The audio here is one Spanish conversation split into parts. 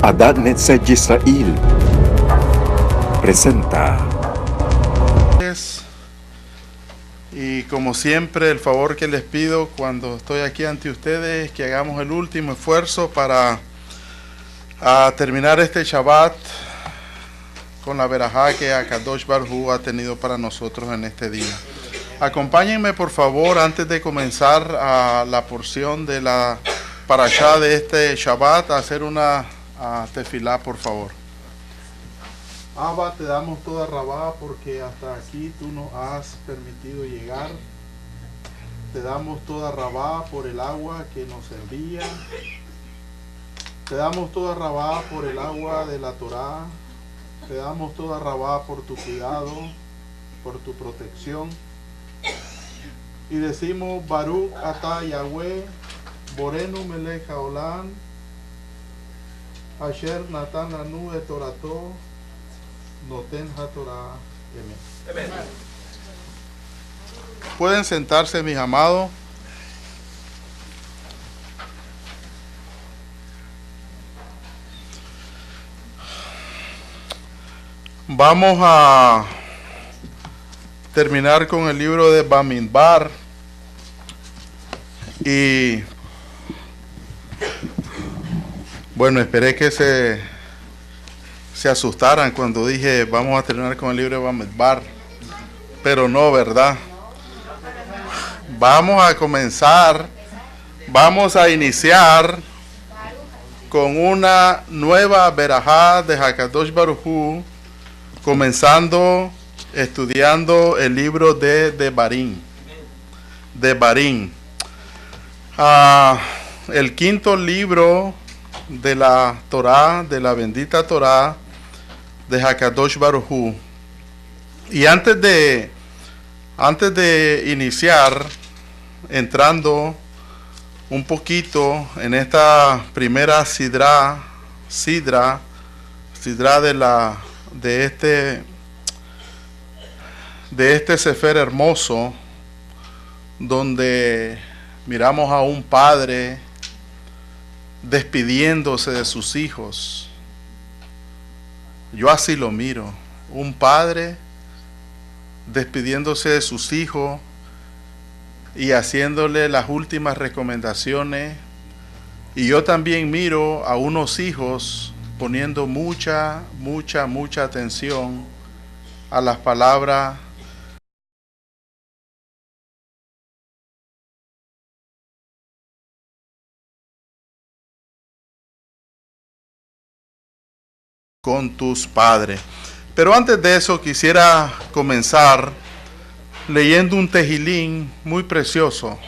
Adat Netzach Yisrael presenta. Y como siempre, el favor que les pido cuando estoy aquí ante ustedes es que hagamos el último esfuerzo para terminar este Shabbat con la verajá que Akadosh Baruj Hu ha tenido para nosotros en este día. Acompáñenme por favor antes de comenzar la porción de la parashá de este Shabbat a hacer una tefilá, por favor. Abba, te damos toda rabá porque hasta aquí tú nos has permitido llegar. Te damos toda rabá por el agua que nos envía. Te damos toda rabá por el agua de la Torá. Te damos toda rabá por tu cuidado, por tu protección. Y decimos Baruch Atah Yahweh, Borenu Melech Haolam, Asher Natan Lanu et Torato, Noten HaTorah. Amén. Pueden sentarse, mis amados. Vamos a terminar con el libro de Bamidbar. Y bueno, esperé que se asustaran cuando dije vamos a terminar con el libro de Bamidbar, pero no, ¿verdad? Vamos a comenzar, vamos a iniciar con una nueva verajá de Hakadosh Baruj Hu, comenzando estudiando el libro de Devarim. El quinto libro de la Torá, de la bendita Torá de Hakadosh Baruj Hu. Y antes de iniciar, entrando un poquito en esta primera sidra de este sefer hermoso, donde miramos a un padre despidiéndose de sus hijos. Yo así lo miro, un padre despidiéndose de sus hijos y haciéndole las últimas recomendaciones. Y yo también miro a unos hijos poniendo mucha atención a las palabras con tus padres. Pero antes de eso quisiera comenzar leyendo un tejilín muy precioso.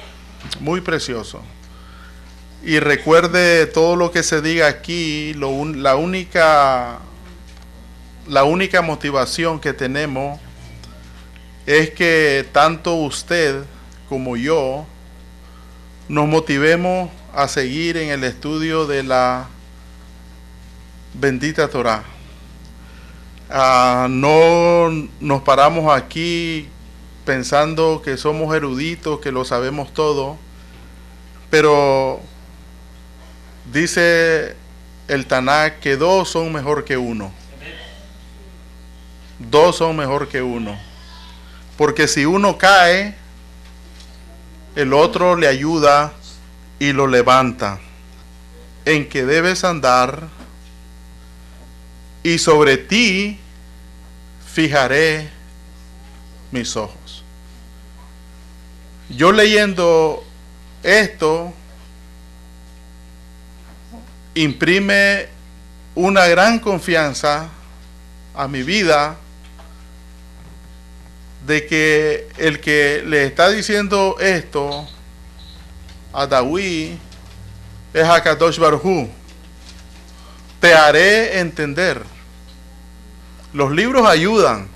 Y recuerde todo lo que se diga aquí, la única motivación que tenemos es que tanto usted como yo nos motivemos a seguir en el estudio de la bendita Torá. No nos paramos aquí pensando que somos eruditos, que lo sabemos todo, pero dice el Tanakh que dos son mejor que uno. Dos son mejor que uno. Porque si uno cae, el otro le ayuda y lo levanta. En que debes andar, y sobre ti fijaré mis ojos. Yo leyendo esto, imprime una gran confianza a mi vida de que el que le está diciendo esto a David es Hakadosh Baruj Hu. Te haré entender. Los libros ayudan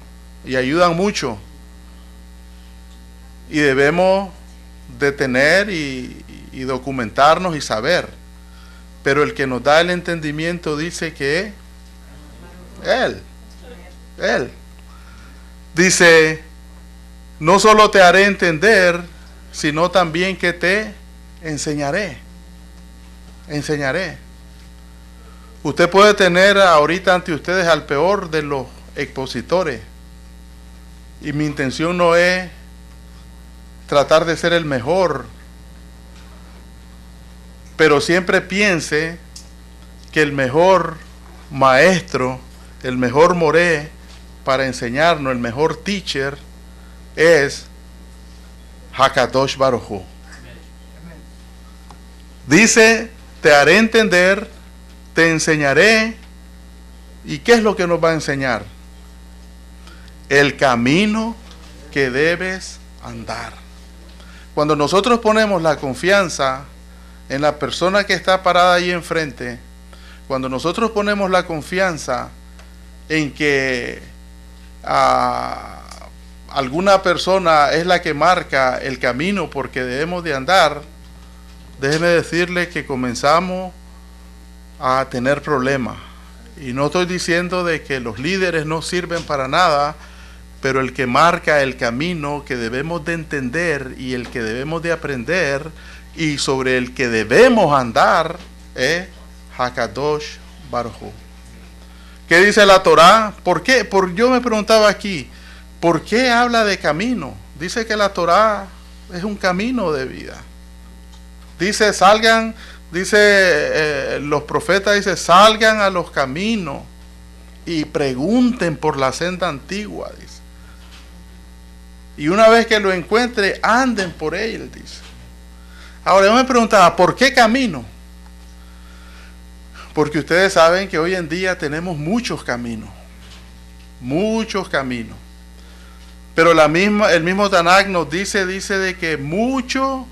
y ayudan mucho, y debemos detener y documentarnos y saber, pero el que nos da el entendimiento dice que Él dice, no solo te haré entender, sino también que te enseñaré. Usted puede tener ahorita ante ustedes al peor de los expositores. Y mi intención no es tratar de ser el mejor, pero siempre piense que el mejor maestro, el mejor moré para enseñarnos, el mejor teacher es Hakadosh Baruj Hu. Dice, te haré entender, te enseñaré. ¿Y qué es lo que nos va a enseñar? El camino que debes andar. Cuando nosotros ponemos la confianza en la persona que está parada ahí enfrente, cuando nosotros ponemos la confianza en que alguna persona es la que marca el camino porque debemos de andar, déjeme decirle que comenzamos a tener problemas. Y no estoy diciendo de que los líderes no sirven para nada, pero el que marca el camino que debemos de entender y el que debemos de aprender y sobre el que debemos andar es Hakadosh Baruj Hu. ¿Qué dice la Torá? ¿Por qué? Yo me preguntaba aquí, ¿por qué habla de camino? Dice que la Torá es un camino de vida. Dice, salgan, los profetas dicen, salgan a los caminos y pregunten por la senda antigua, dice. Y una vez que lo encuentre, anden por él, dice. Ahora yo me preguntaba, ¿por qué camino? Porque ustedes saben que hoy en día tenemos muchos caminos. Muchos caminos. Pero el mismo Tanakh nos dice de que muchos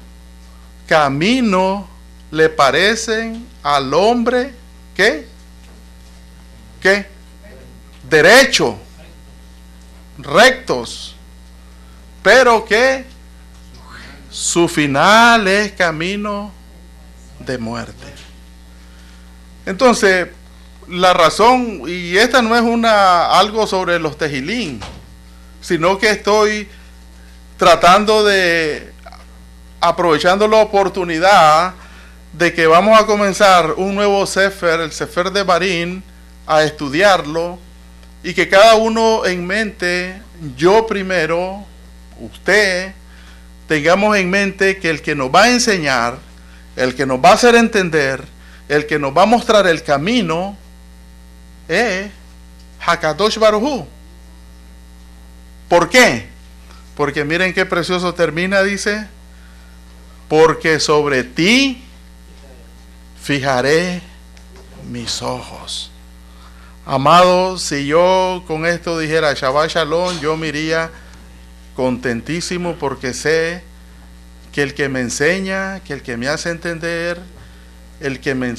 caminos le parecen al hombre, ¿qué? Derecho, rectos. Pero que su final es camino de muerte. Entonces, la razón, y esta no es algo sobre los tejilín, sino que estoy tratando de, aprovechando la oportunidad de que vamos a comenzar un nuevo Sefer, el Sefer de Barín, a estudiarlo, y que cada uno en mente, yo primero, usted, tengamos en mente que el que nos va a enseñar, el que nos va a hacer entender, el que nos va a mostrar el camino, es Hakadosh Baruj Hu. ¿Por qué? Porque miren qué precioso termina, dice, porque sobre ti fijaré mis ojos. Amado, si yo con esto dijera Shabbat Shalom, yo me iría contentísimo porque sé que el que me enseña, que el que me hace entender, el que me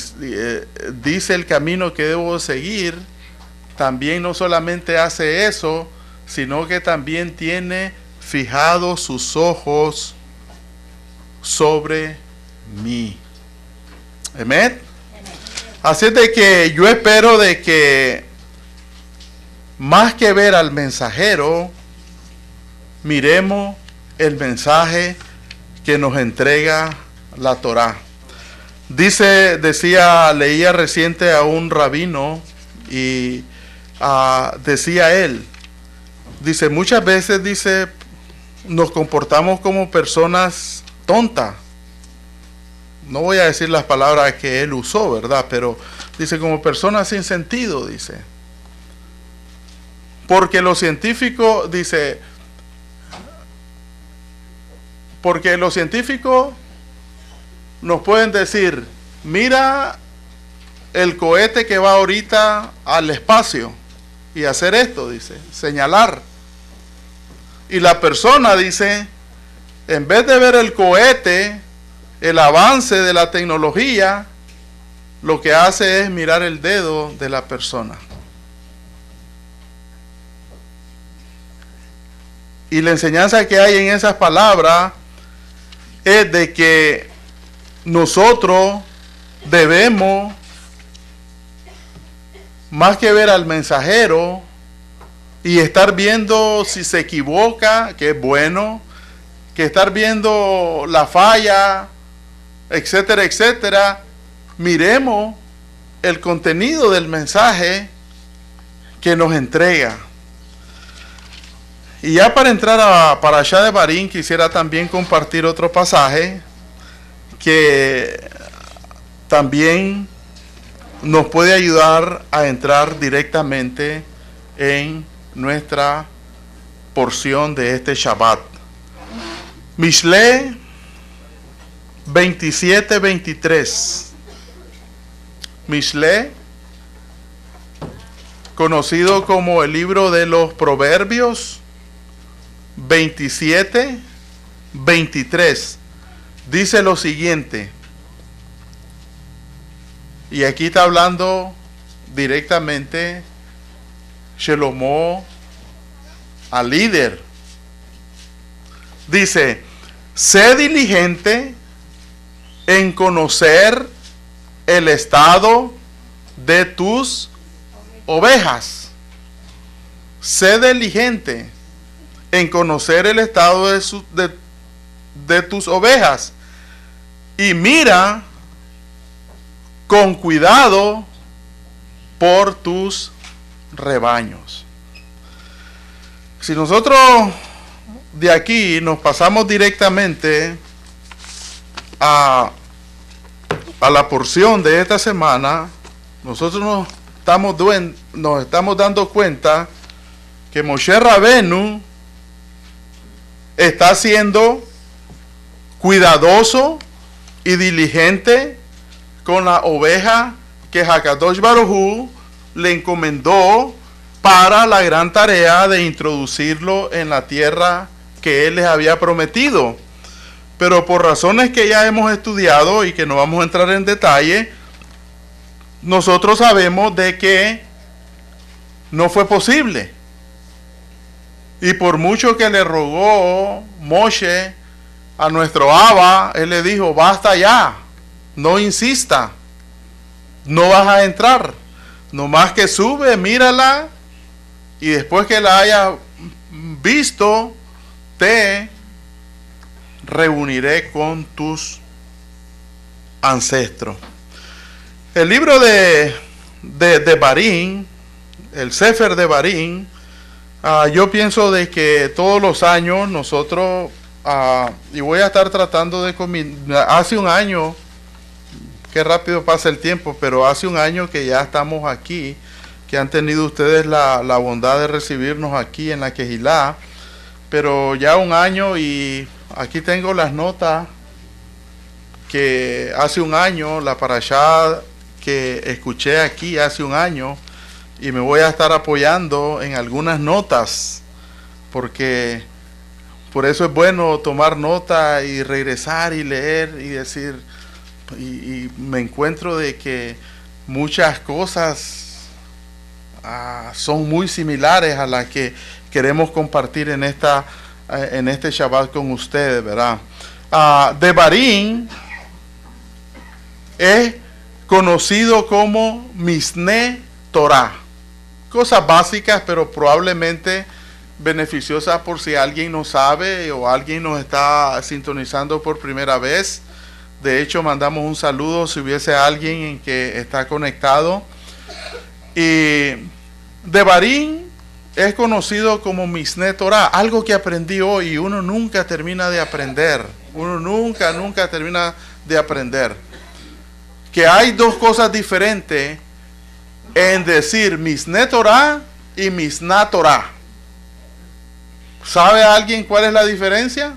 dice el camino que debo seguir, también no solamente hace eso, sino que también tiene fijados sus ojos sobre mí. Amén. Así es de que yo espero de que más que ver al mensajero, miremos el mensaje que nos entrega la Torá. Leía reciente a un rabino y decía él, dice, muchas veces, dice, nos comportamos como personas tontas. No voy a decir las palabras que él usó, ¿verdad? Pero dice, como personas sin sentido, dice. Porque los científicos, dice, porque los científicos nos pueden decir, mira el cohete que va ahorita al espacio y hacer esto, dice, señalar. Y la persona dice, en vez de ver el cohete, el avance de la tecnología, lo que hace es mirar el dedo de la persona. Y la enseñanza que hay en esas palabras es de que nosotros debemos, más que ver al mensajero y estar viendo si se equivoca, que es bueno, que estar viendo la falla, etcétera, etcétera, miremos el contenido del mensaje que nos entrega. Y ya para entrar a Parashá de Barín, quisiera también compartir otro pasaje que también nos puede ayudar a entrar directamente en nuestra porción de este Shabbat. Mishle 27-23. Mishle, conocido como el libro de los Proverbios, 27-23, dice lo siguiente, y aquí está hablando directamente Shelomo al líder. Dice: sé diligente en conocer el estado de tus ovejas. Sé diligente en conocer el estado de tus ovejas. Y mira con cuidado por tus rebaños. Si nosotros de aquí nos pasamos directamente a la porción de esta semana, nosotros nos estamos dando cuenta que Moshe Rabenu está siendo cuidadoso y diligente con la oveja que Hakadosh Baruj Hu le encomendó para la gran tarea de introducirlo en la tierra que él les había prometido. Pero por razones que ya hemos estudiado y que no vamos a entrar en detalle, nosotros sabemos de que no fue posible. Y por mucho que le rogó Moshe a nuestro Abba, él le dijo: basta ya, no insista, no vas a entrar, nomás que sube, mírala, y después que la haya visto, te reuniré con tus ancestros. El libro de Barín, el Sefer de Barín, yo pienso de que todos los años nosotros, y voy a estar tratando de hace un año, qué rápido pasa el tiempo, pero hace un año que ya estamos aquí, que han tenido ustedes la bondad de recibirnos aquí en la Quejilá, pero ya un año, y aquí tengo las notas que hace un año, la parashá que escuché aquí hace un año, y me voy a estar apoyando en algunas notas, porque por eso es bueno tomar nota y regresar y leer y decir, y me encuentro de que muchas cosas son muy similares a las que queremos compartir en este Shabbat con ustedes, ¿verdad? De Barín es conocido como Mishneh Torah. Cosas básicas, pero probablemente beneficiosas por si alguien no sabe o alguien nos está sintonizando por primera vez. De hecho, mandamos un saludo si hubiese alguien en que está conectado. Y de Barín es conocido como Mishneh Torah, algo que aprendí hoy, y uno nunca termina de aprender. Uno nunca termina de aprender. Que hay dos cosas diferentes en decir Mishneh Torah y Mishnah Torah. ¿Sabe alguien cuál es la diferencia?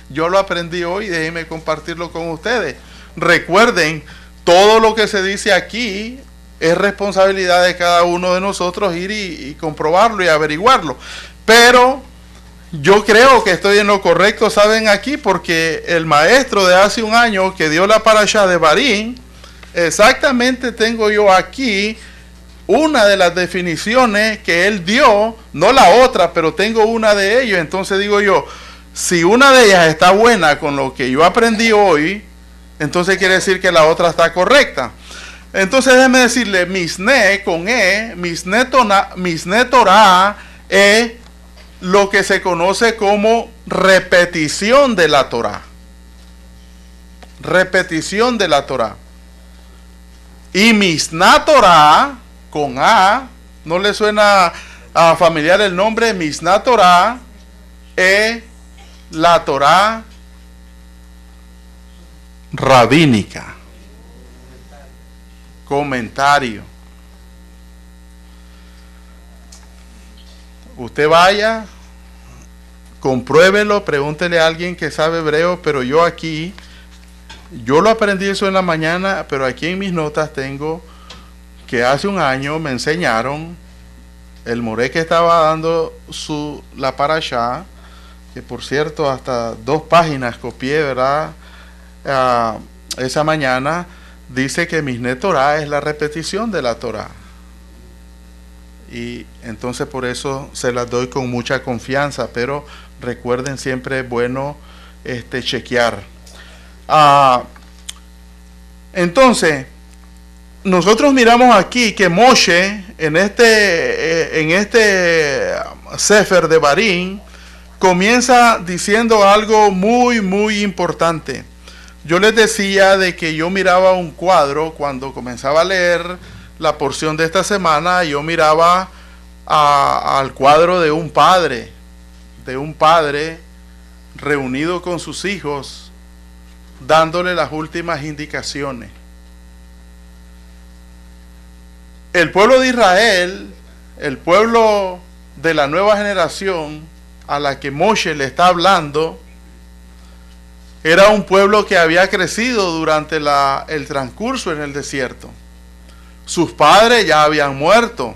Yo lo aprendí hoy, déjenme compartirlo con ustedes. Recuerden, todo lo que se dice aquí es responsabilidad de cada uno de nosotros ir y comprobarlo y averiguarlo. Pero yo creo que estoy en lo correcto, ¿saben? Aquí, porque el maestro de hace un año que dio la parashá de Barín, exactamente tengo yo aquí una de las definiciones que él dio, no la otra, pero tengo una de ellos. Entonces digo yo, si una de ellas está buena con lo que yo aprendí hoy, entonces quiere decir que la otra está correcta. Entonces déjeme decirle, Mishneh con Mishneh Torah es lo que se conoce como repetición de la Torah. Repetición de la Torah. Y Mishnah Torah, con A, ¿no le suena a familiar el nombre? Mishnah Torah es la Torah rabínica. Comentario. Usted vaya, compruébelo, pregúntele a alguien que sabe hebreo, pero yo lo aprendí eso en la mañana, pero aquí en mis notas tengo que hace un año me enseñaron, el moré que estaba dando la parashá, que por cierto hasta 2 páginas copié, ¿verdad? Esa mañana, dice que Mishneh Torah es la repetición de la Torah. Y entonces por eso se las doy con mucha confianza, pero recuerden, siempre es bueno chequear. Entonces, nosotros miramos aquí que Moshe en este Sefer de Barín comienza diciendo algo muy muy importante. Yo les decía de que yo miraba un cuadro cuando comenzaba a leer la porción de esta semana. Yo miraba al cuadro de un padre reunido con sus hijos, dándole las últimas indicaciones. El pueblo de Israel, el pueblo de la nueva generación a la que Moshe le está hablando, era un pueblo que había crecido durante el transcurso en el desierto. Sus padres ya habían muerto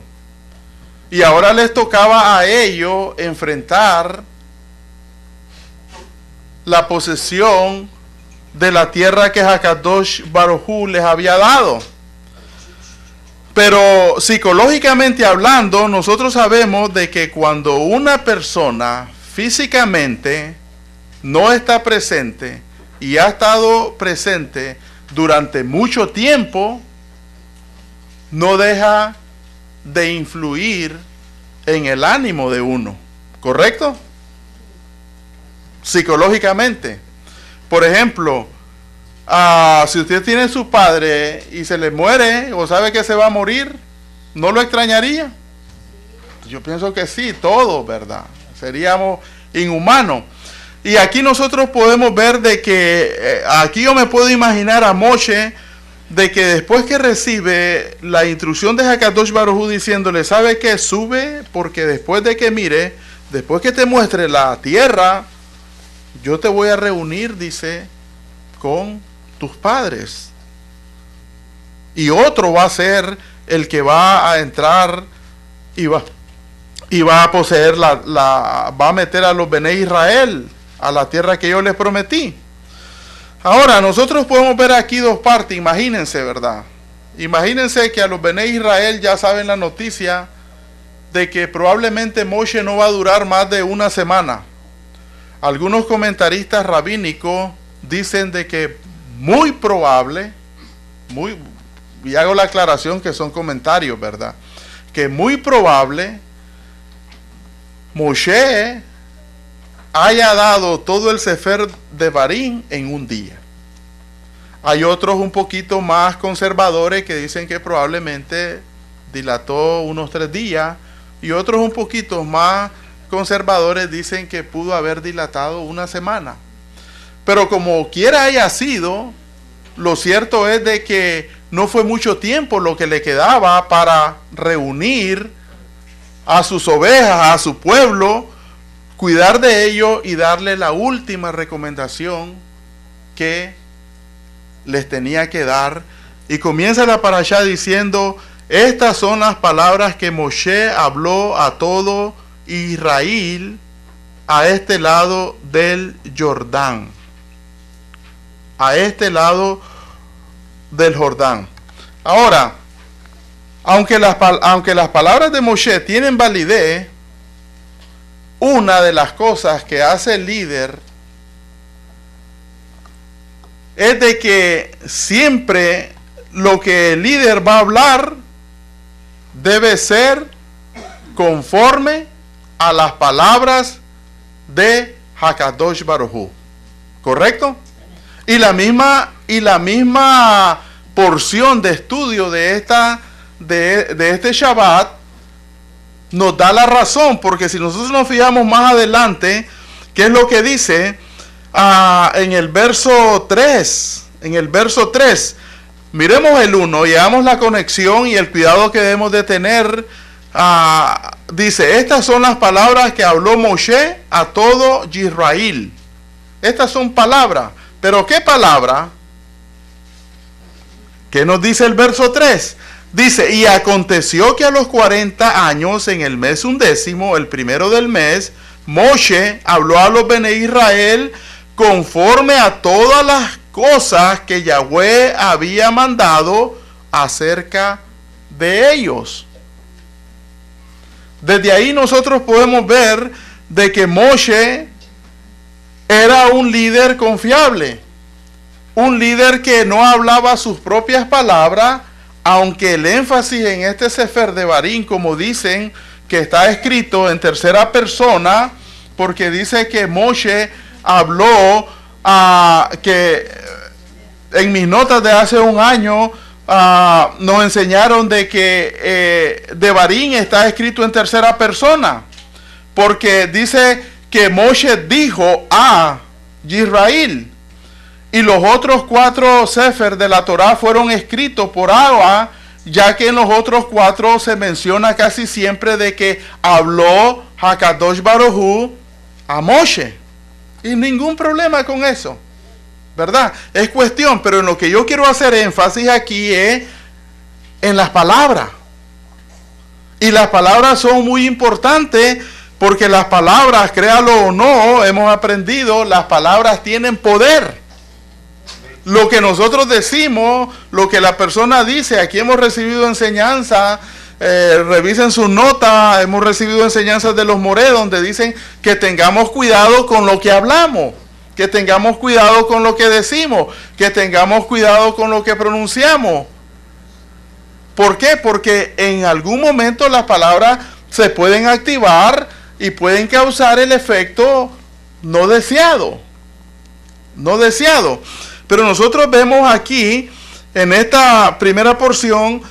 y ahora les tocaba a ellos enfrentar la posesión de la tierra que Hakadosh Baruj Hu les había dado. Pero psicológicamente hablando, nosotros sabemos de que cuando una persona físicamente no está presente y ha estado presente durante mucho tiempo, no deja de influir en el ánimo de uno, ¿correcto? Psicológicamente. Por ejemplo, si usted tiene su padre y se le muere o sabe que se va a morir, ¿no lo extrañaría? Yo pienso que sí, todos, ¿verdad? Seríamos inhumanos. Y aquí nosotros podemos ver de que, aquí yo me puedo imaginar a Moshe, de que después que recibe la instrucción de Hakadosh Baruj Hu diciéndole, ¿sabe qué? Sube, porque después de que mire, después que te muestre la tierra, yo te voy a reunir, dice, con tus padres. Y otro va a ser el que va a entrar y va a poseer va a meter a los Bené Israel a la tierra que yo les prometí. Ahora, nosotros podemos ver aquí 2 partes, imagínense, ¿verdad? Imagínense que a los Bené Israel ya saben la noticia de que probablemente Moshe no va a durar más de una semana. Algunos comentaristas rabínicos dicen de que muy probable, y hago la aclaración que son comentarios, ¿verdad? Que muy probable Moshe haya dado todo el Sefer de Barín en un día. Hay otros un poquito más conservadores que dicen que probablemente dilató unos 3 días, y otros un poquito más conservadores dicen que pudo haber dilatado una semana. Pero como quiera haya sido, lo cierto es de que no fue mucho tiempo lo que le quedaba para reunir a sus ovejas, a su pueblo, cuidar de ellos y darle la última recomendación que les tenía que dar. Y comienza la parashá diciendo, estas son las palabras que Moshe habló a todo Israel a este lado del Jordán. A este lado del Jordán. Ahora, aunque las palabras de Moshe tienen validez, una de las cosas que hace el líder es de que siempre lo que el líder va a hablar debe ser conforme a las palabras de Hakadosh Baruj Hu, ¿correcto? Y la misma porción de estudio de este Shabbat nos da la razón, porque si nosotros nos fijamos más adelante, ¿qué es lo que dice en el verso 3? En el verso 3, miremos el 1 y hagamos la conexión y el cuidado que debemos de tener. Dice, estas son las palabras que habló Moshe a todo Israel. Estas son palabras, pero ¿qué palabra? ¿Qué nos dice el verso 3? Dice, y aconteció que a los 40 años, en el mes 11, el primero del mes, Moshe habló a los Bene Israel conforme a todas las cosas que Yahweh había mandado acerca de ellos. Desde ahí nosotros podemos ver de que Moshe era un líder confiable, un líder que no hablaba sus propias palabras, aunque el énfasis en este Sefer Devarim, como dicen, que está escrito en tercera persona, porque dice que Moshe habló, que en mis notas de hace un año nos enseñaron de que Devarim está escrito en tercera persona, porque dice que Moshe dijo a Israel, y los otros 4 Sefer de la Torá fueron escritos por Abba, ya que en los otros 4 se menciona casi siempre de que habló Hakadosh Baruj Hu a Moshe. Y ningún problema con eso, ¿verdad? Es cuestión, pero en lo que yo quiero hacer énfasis aquí es en las palabras. Y las palabras son muy importantes, porque las palabras, créalo o no, hemos aprendido, las palabras tienen poder. Lo que nosotros decimos, lo que la persona dice, aquí hemos recibido enseñanza, revisen sus notas, hemos recibido enseñanzas de los Moré, donde dicen que tengamos cuidado con lo que hablamos, que tengamos cuidado con lo que decimos, que tengamos cuidado con lo que pronunciamos. ¿Por qué? Porque en algún momento las palabras se pueden activar y pueden causar el efecto no deseado. No deseado. Pero nosotros vemos aquí, en esta primera porción,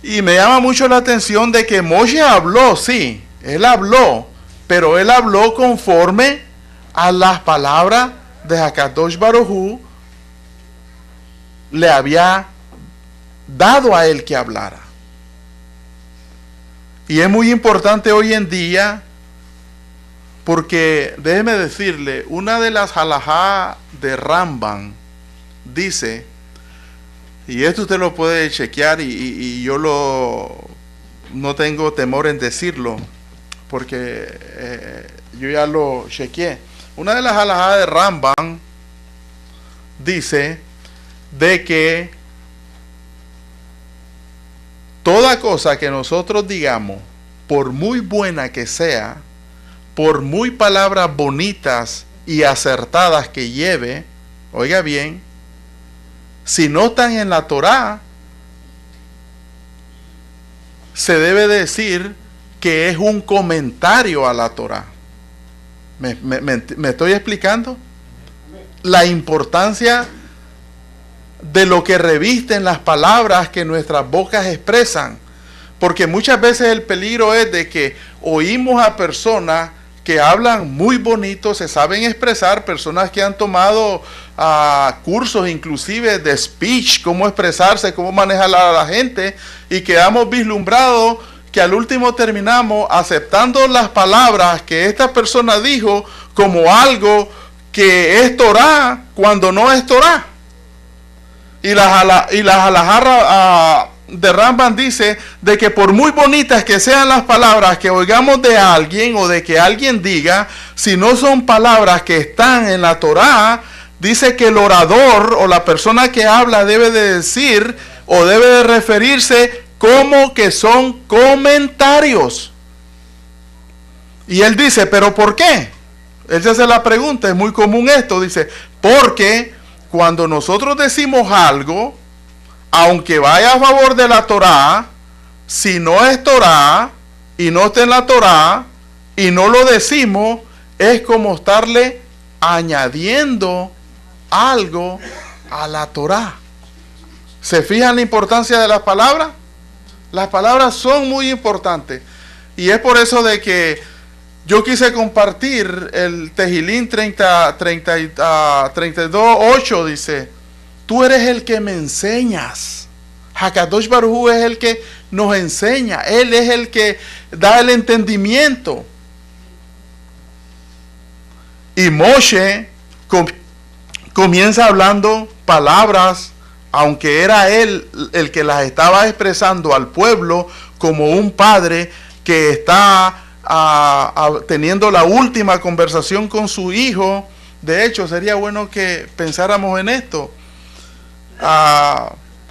y me llama mucho la atención de que Moshe habló, sí, él habló, pero él habló conforme a las palabras de Hakadosh Baruj Hu le había dado a él que hablara. Y es muy importante hoy en día, porque déjeme decirle, una de las halajá de Rambam dice, y esto usted lo puede chequear, y yo no tengo temor en decirlo, porque yo ya lo chequeé. Una de las halajá de Rambam dice de que toda cosa que nosotros digamos, por muy buena que sea, por muy palabras bonitas y acertadas que lleve, oiga bien, si no están en la Torá, se debe decir que es un comentario a la Torá. ¿Me estoy explicando? La importancia de lo que revisten las palabras que nuestras bocas expresan. Porque muchas veces el peligro es de que oímos a personas que hablan muy bonito, se saben expresar, personas que han tomado cursos inclusive de speech, cómo expresarse, cómo manejar a la gente, y quedamos vislumbrados que al último terminamos aceptando las palabras que esta persona dijo como algo que es Torá cuando no es Torá. Y las halajá de Rambam dice de que por muy bonitas que sean las palabras que oigamos de alguien o de que alguien diga, si no son palabras que están en la Torá, dice que el orador o la persona que habla debe de decir o debe de referirse como que son comentarios. Y él dice, ¿pero por qué? Él se hace la pregunta, es muy común esto, dice, porque cuando nosotros decimos algo, aunque vaya a favor de la Torá, si no es Torá y no está en la Torá y no lo decimos, es como estarle añadiendo algo a la Torá. ¿Se fijan la importancia de las palabras? Las palabras son muy importantes. Y es por eso de que yo quise compartir el Tejilín 32:8, dice: tú eres el que me enseñas. Hakadosh Baruj Hu es el que nos enseña. Él es el que da el entendimiento. Y Moshe comienza hablando palabras, aunque era él el que las estaba expresando al pueblo, como un padre que está teniendo la última conversación con su hijo. De hecho, sería bueno que pensáramos en esto.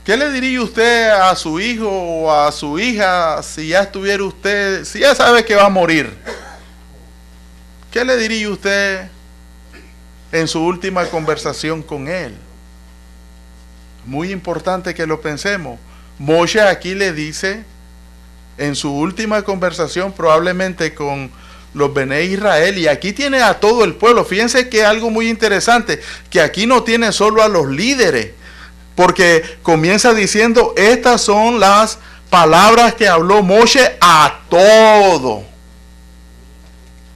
¿Qué le diría usted a su hijo o a su hija si ya estuviera usted, si ya sabe que va a morir? ¿Qué le diría usted en su última conversación con él? Muy importante que lo pensemos. Moshe aquí le dice, en su última conversación probablemente con los Bené Israel, y aquí tiene a todo el pueblo. Fíjense que algo muy interesante, que aquí no tiene solo a los líderes, porque comienza diciendo: estas son las palabras que habló Moshe a todo.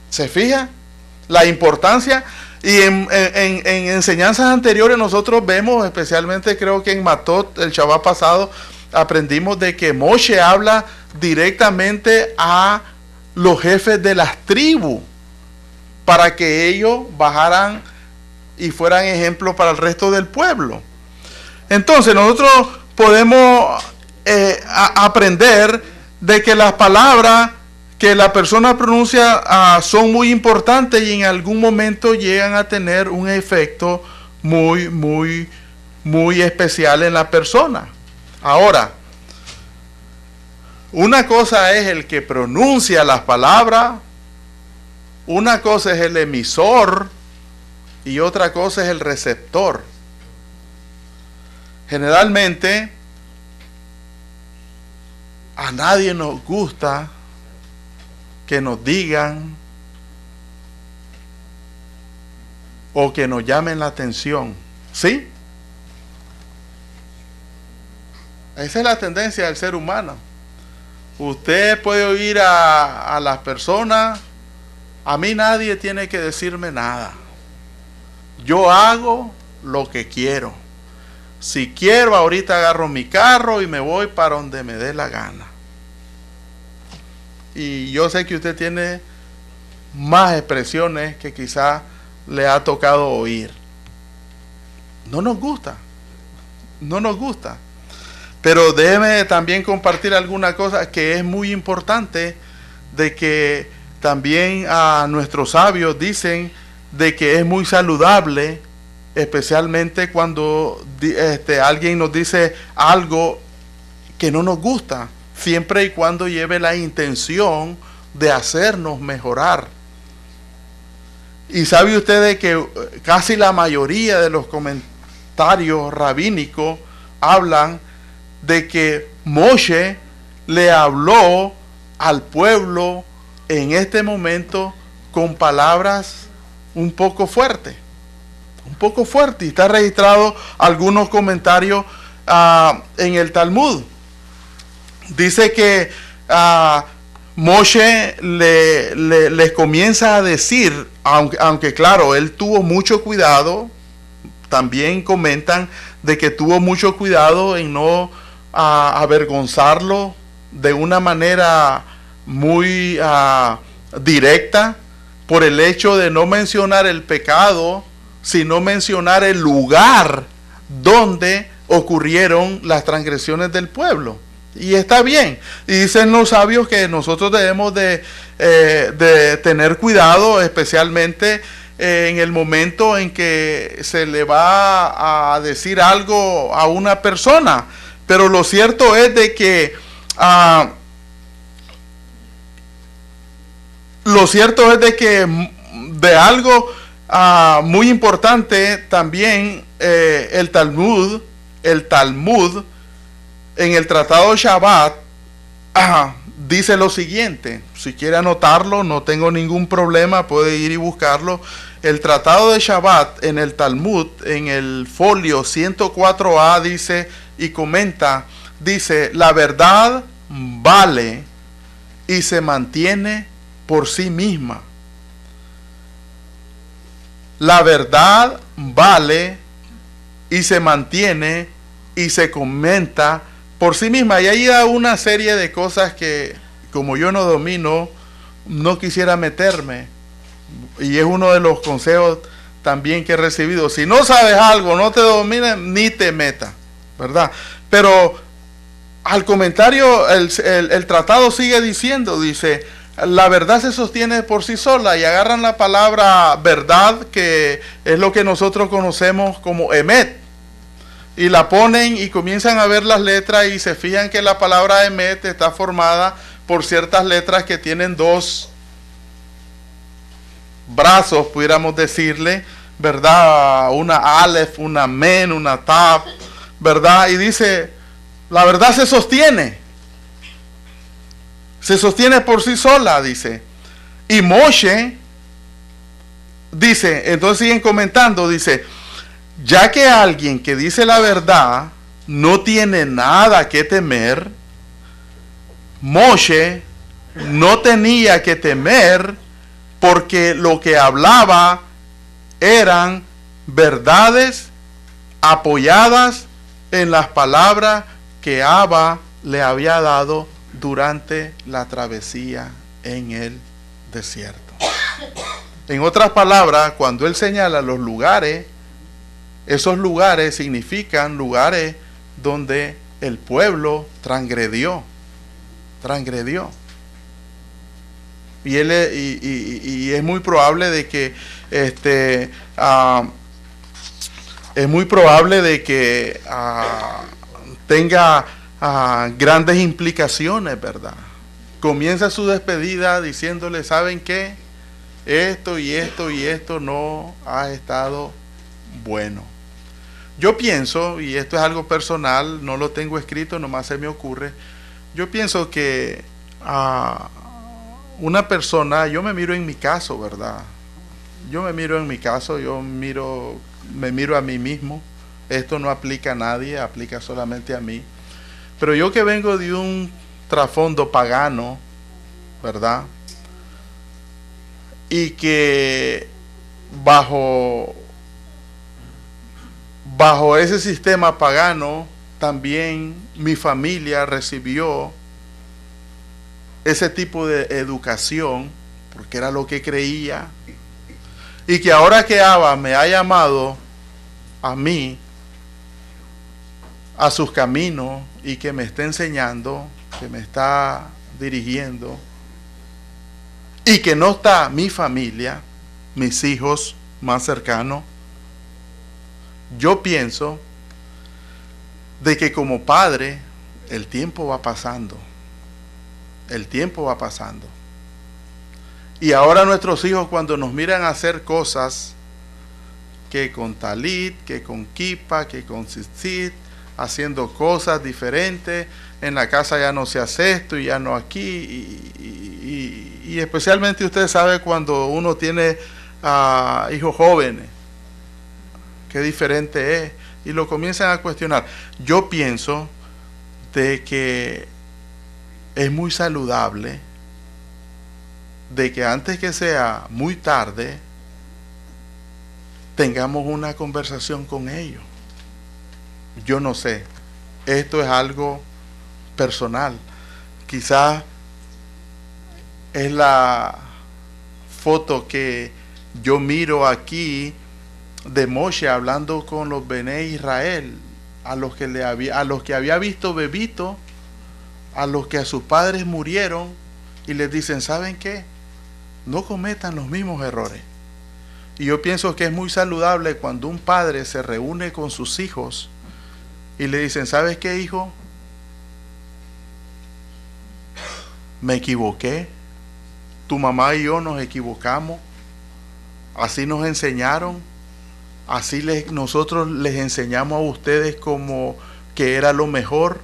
¿Se fija la importancia? Y en enseñanzas anteriores nosotros vemos, especialmente creo que en Matot, el Shabbat pasado, aprendimos de que Moshe habla directamente a los jefes de las tribus, para que ellos bajaran y fueran ejemplo para el resto del pueblo. Entonces nosotros podemos aprender de que las palabras que la persona pronuncia son muy importantes y en algún momento llegan a tener un efecto muy, muy, muy especial en la persona. Ahora, una cosa es el que pronuncia las palabras, una cosa es el emisor y otra cosa es el receptor. Generalmente, a nadie nos gusta que nos digan o que nos llamen la atención. ¿Sí? Esa es la tendencia del ser humano. Usted puede oír a las personas: a mí nadie tiene que decirme nada. Yo hago lo que quiero. Si quiero, ahorita agarro mi carro y me voy para donde me dé la gana. Y yo sé que usted tiene más expresiones que quizás le ha tocado oír. No nos gusta. No nos gusta. Pero déjeme también compartir alguna cosa que es muy importante, de que también a nuestros sabios dicen de que es muy saludable, especialmente cuando alguien nos dice algo que no nos gusta, siempre y cuando lleve la intención de hacernos mejorar. Y sabe usted de que casi la mayoría de los comentarios rabínicos hablan de que Moshe le habló al pueblo en este momento con palabras un poco fuertes. Y está registrado algunos comentarios en el Talmud. Dice que Moshe les comienza a decir, aunque claro, él tuvo mucho cuidado, también comentan de que tuvo mucho cuidado en no avergonzarlo de una manera muy directa, por el hecho de no mencionar el pecado, sino mencionar el lugar donde ocurrieron las transgresiones del pueblo. Y está bien. Y dicen los sabios que nosotros debemos de tener cuidado, especialmente en el momento en que se le va a decir algo a una persona. Pero lo cierto es de que de algo muy importante también, el Talmud en el Tratado de Shabbat dice lo siguiente. Si quiere anotarlo, no tengo ningún problema, puede ir y buscarlo. El Tratado de Shabbat en el Talmud, en el folio 104a, dice: y comenta, dice, la verdad vale y se mantiene por sí misma. La verdad vale y se mantiene y se comenta por sí misma. Y ahí hay una serie de cosas que, como yo no domino, no quisiera meterme. Y es uno de los consejos también que he recibido. Si no sabes algo, no te domines, ni te metas, ¿verdad? Pero al comentario, el tratado sigue diciendo, dice, la verdad se sostiene por sí sola, y agarran la palabra verdad, que es lo que nosotros conocemos como emet, y la ponen y comienzan a ver las letras y se fijan que la palabra emet está formada por ciertas letras que tienen dos brazos, pudiéramos decirle, ¿verdad? Una alef, una men, una taf, ¿verdad? Y dice, la verdad se sostiene por sí sola, dice. Y Moshe dice, entonces siguen comentando, dice, ya que alguien que dice la verdad no tiene nada que temer, Moshe no tenía que temer, porque lo que hablaba eran verdades apoyadas en las palabras que Abba le había dado durante la travesía en el desierto. En otras palabras, cuando él señala los lugares, esos lugares significan lugares donde el pueblo transgredió. Y es muy probable de que tenga grandes implicaciones, ¿verdad? Comienza su despedida diciéndole, ¿saben qué? Esto y esto y esto no ha estado bueno. Yo pienso, y esto es algo personal, no lo tengo escrito, nomás se me ocurre, yo pienso que una persona, yo me miro en mi caso, ¿verdad? Yo me miro en mi caso, me miro a mí mismo. Esto no aplica a nadie, aplica solamente a mí. Pero yo que vengo de un trasfondo pagano, ¿verdad? Y que bajo ese sistema pagano también mi familia recibió ese tipo de educación, porque era lo que creía, y que ahora que Abba me ha llamado a mí a sus caminos y que me está enseñando, que me está dirigiendo, y que no está mi familia, mis hijos más cercanos, yo pienso de que como padre el tiempo va pasando. El tiempo va pasando. Y ahora nuestros hijos, cuando nos miran hacer cosas, que con talit, que con kipa, que con tzitzit, haciendo cosas diferentes, en la casa ya no se hace esto y ya no aquí, y especialmente usted sabe cuando uno tiene hijos jóvenes, qué diferente es, y lo comienzan a cuestionar. Yo pienso de que es muy saludable de que antes que sea muy tarde tengamos una conversación con ellos. Yo no sé, esto es algo personal. Quizás es la foto que yo miro aquí de Moshe hablando con los Bené Israel, a los que había visto bebito, a los que a sus padres murieron, y les dicen, ¿saben qué? No cometan los mismos errores. Y yo pienso que es muy saludable cuando un padre se reúne con sus hijos y le dicen, ¿sabes qué, hijo? Me equivoqué, tu mamá y yo nos equivocamos, así nos enseñaron, así nosotros les enseñamos a ustedes como que era lo mejor.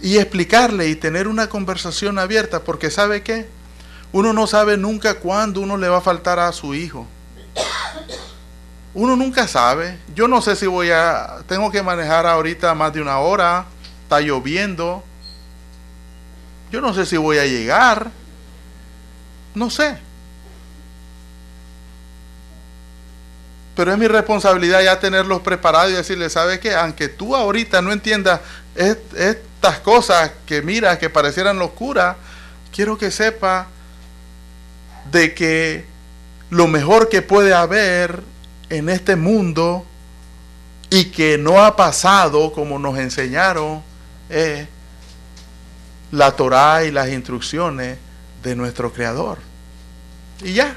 Y explicarle y tener una conversación abierta, porque ¿sabe qué? Uno no sabe nunca cuándo uno le va a faltar a su hijo. uno nunca sabe. Yo no sé si tengo que manejar ahorita más de 1 hora, está lloviendo. Yo no sé si voy a llegar. No sé. Pero es mi responsabilidad ya tenerlos preparados y decirles, ¿sabe qué? Aunque tú ahorita no entiendas estas cosas que miras que parecieran locuras, quiero que sepa de que lo mejor que puede haber en este mundo y que no ha pasado como nos enseñaron es la Torá y las instrucciones de nuestro Creador. Y ya.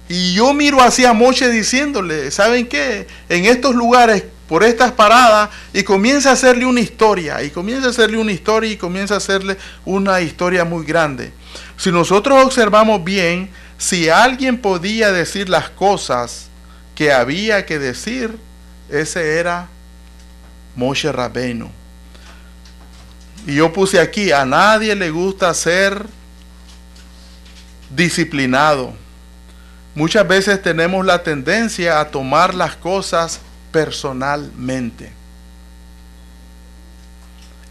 Y yo miro hacia Moshe diciéndole, ¿saben qué? En estos lugares, por estas paradas, y comienza a hacerle una historia, y comienza a hacerle una historia muy grande. Si nosotros observamos bien, si alguien podía decir las cosas que había que decir, ese era Moshe Rabbeinu. Y yo puse aquí, a nadie le gusta ser disciplinado. Muchas veces tenemos la tendencia a tomar las cosas personalmente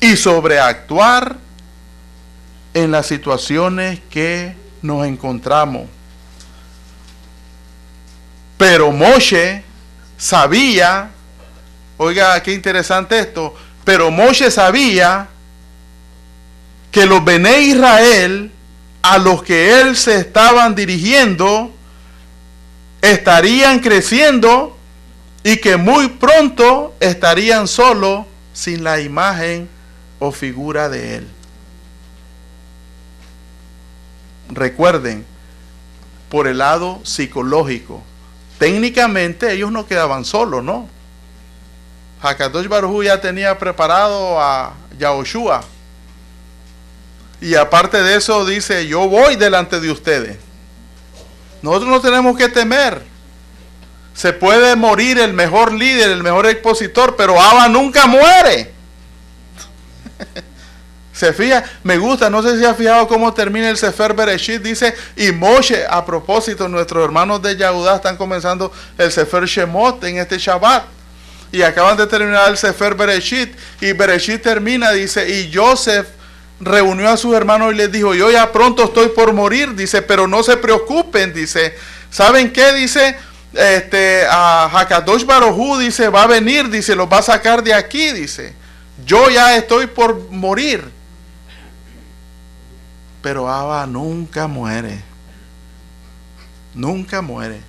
y sobreactuar en las situaciones que nos encontramos. Pero Moshe sabía, oiga qué interesante esto, pero Moshe sabía que los Bené Israel a los que él se estaban dirigiendo estarían creciendo y que muy pronto estarían solos sin la imagen o figura de él. Recuerden, por el lado psicológico, técnicamente ellos no quedaban solos, ¿no? Hakadosh Baruj Hu ya tenía preparado a Yahoshua. Y aparte de eso dice, yo voy delante de ustedes. Nosotros no tenemos que temer. Se puede morir el mejor líder, el mejor expositor, pero Abba nunca muere. Se fija, me gusta, no sé si ha fijado cómo termina el Sefer Bereshit, dice, y Moshe, a propósito, nuestros hermanos de Yehudá están comenzando el Sefer Shemot en este Shabbat, y acaban de terminar el Sefer Bereshit, y Bereshit termina, dice, y Joseph reunió a sus hermanos y les dijo, yo ya pronto estoy por morir, dice, pero no se preocupen, dice, ¿saben qué? Dice, a Hakadosh Baruj Hu, dice, va a venir, dice, los va a sacar de aquí, dice, yo ya estoy por morir. Pero Abba nunca muere. Nunca muere.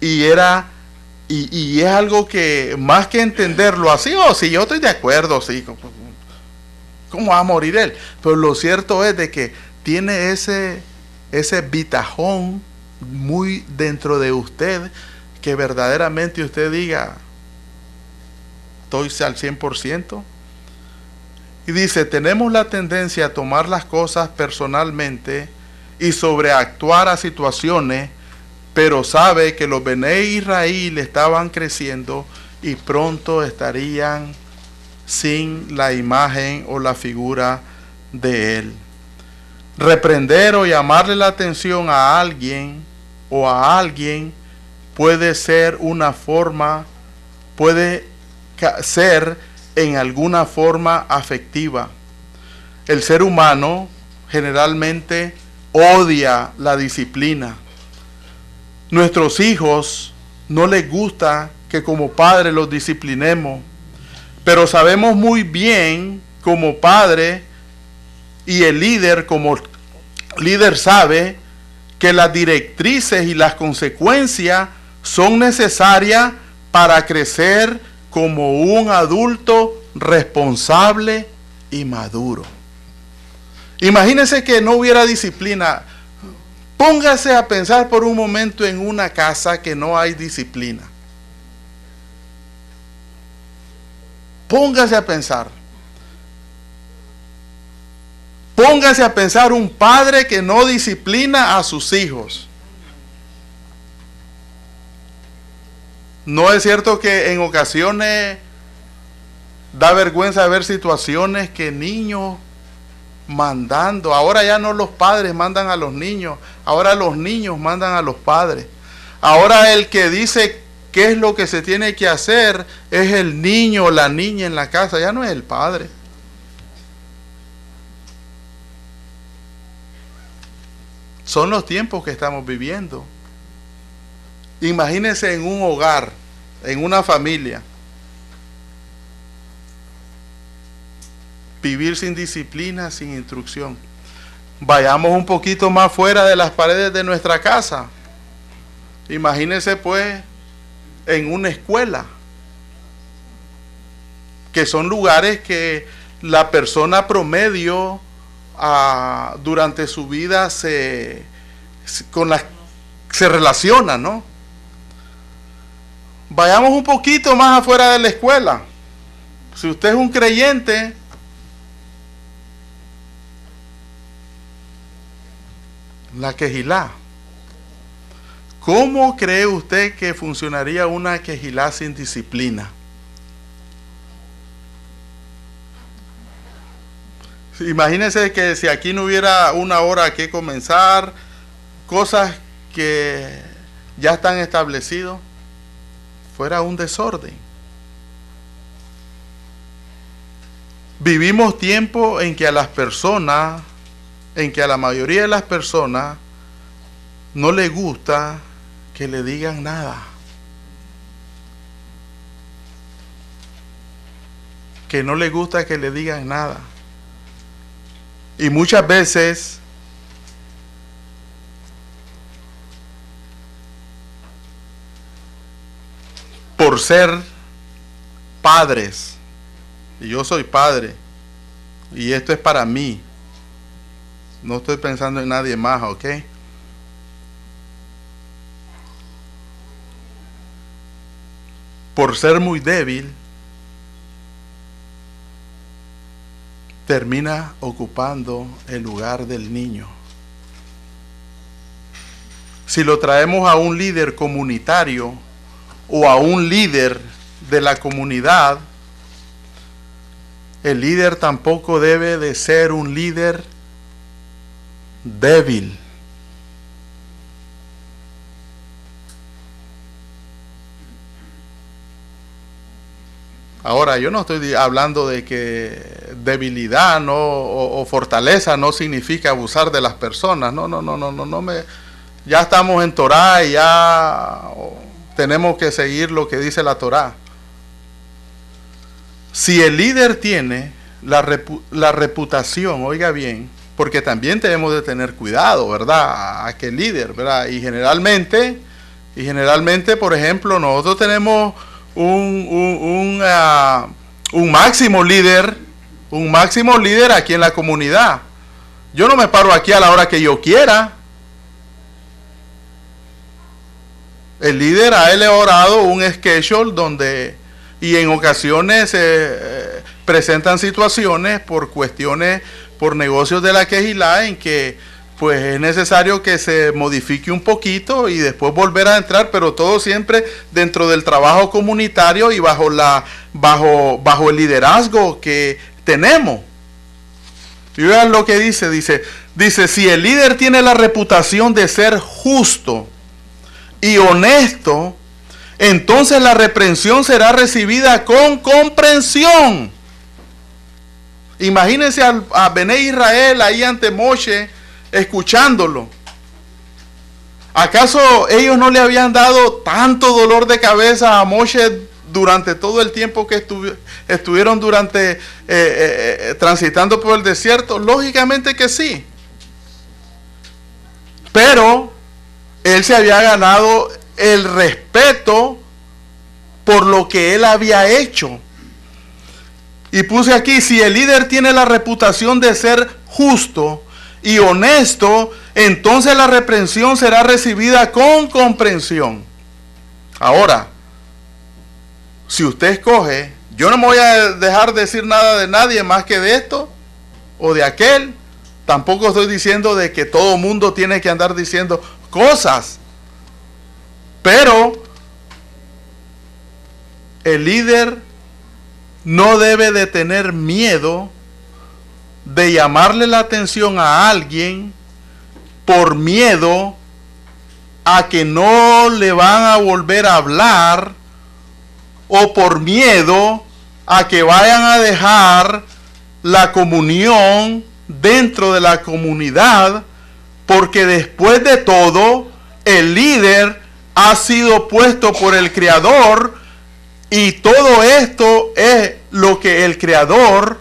Y es algo que más que entenderlo así, sí, yo estoy de acuerdo, sí, ¿cómo va a morir él? Pero lo cierto es de que tiene ese bitajón muy dentro de usted, que verdaderamente usted diga, estoy al 100%. Y dice, tenemos la tendencia a tomar las cosas personalmente y sobreactuar a situaciones, pero sabe que los Bené Israel estaban creciendo y pronto estarían sin la imagen o la figura de él. Reprender o llamarle la atención a alguien puede ser una forma, puede ser en alguna forma afectiva. El ser humano generalmente odia la disciplina. Nuestros hijos no les gusta que como padres los disciplinemos, pero sabemos muy bien como padre, y el líder como líder sabe que las directrices y las consecuencias son necesarias para crecer como un adulto responsable y maduro. Imagínense que no hubiera disciplina. Póngase a pensar por un momento en una casa que no hay disciplina. Póngase a pensar. Póngase a pensar un padre que no disciplina a sus hijos. ¿No es cierto que en ocasiones da vergüenza ver situaciones que niños mandando, ahora ya no los padres mandan a los niños, ahora los niños mandan a los padres? Ahora el que dice qué es lo que se tiene que hacer es el niño o la niña en la casa, ya no es el padre. Son los tiempos que estamos viviendo. Imagínense en un hogar, en una familia, vivir sin disciplina, sin instrucción. Vayamos un poquito más fuera de las paredes de nuestra casa. Imagínense pues en una escuela, que son lugares que la persona promedio durante su vida se relaciona, ¿no? Vayamos un poquito más afuera de la escuela. Si usted es un creyente, la quejilá. ¿Cómo cree usted que funcionaría una quejilá sin disciplina? Imagínense que si aquí no hubiera una hora que comenzar, cosas que ya están establecidos, fuera un desorden. Vivimos tiempo en que a las personas, en que a la mayoría de las personas no les gusta que le digan nada. Que no les gusta que le digan nada. Y muchas veces por ser padres, y yo soy padre, y esto es para mí, no estoy pensando en nadie más, ¿ok? Por ser muy débil, termina ocupando el lugar del niño. Si lo traemos a un líder comunitario o a un líder de la comunidad, el líder tampoco debe de ser un líder débil. Ahora, yo no estoy hablando de que debilidad o fortaleza no significa abusar de las personas. No me. Ya estamos en Torá y ya tenemos que seguir lo que dice la Torá. Si el líder tiene la reputación, oiga bien, porque también tenemos de tener cuidado, ¿verdad? A aquel líder, ¿verdad? Y generalmente, por ejemplo, nosotros tenemos un máximo líder aquí en la comunidad. Yo no me paro aquí a la hora que yo quiera. El líder a él le ha orado un schedule donde, y en ocasiones presentan situaciones por cuestiones, por negocios de la quejilá, en que pues es necesario que se modifique un poquito y después volver a entrar, pero todo siempre dentro del trabajo comunitario y bajo el liderazgo que tenemos. Y vean lo que dice, si el líder tiene la reputación de ser justo y honesto, entonces la reprensión será recibida con comprensión. Imagínense a Bené Israel ahí ante Moshe, escuchándolo. ¿Acaso ellos no le habían dado tanto dolor de cabeza a Moshe durante todo el tiempo que estuvieron transitando por el desierto? Lógicamente que sí. Pero él se había ganado el respeto por lo que él había hecho. Y puse aquí, si el líder tiene la reputación de ser justo y honesto, entonces la reprensión será recibida con comprensión. Ahora, si usted escoge, yo no me voy a dejar decir nada de nadie más que de esto o de aquel. Tampoco estoy diciendo de que todo mundo tiene que andar diciendo cosas. Pero el líder no debe de tener miedo de llamarle la atención a alguien por miedo a que no le van a volver a hablar, o por miedo a que vayan a dejar la comunión dentro de la comunidad, porque después de todo, el líder ha sido puesto por el Creador, y todo esto es lo que el Creador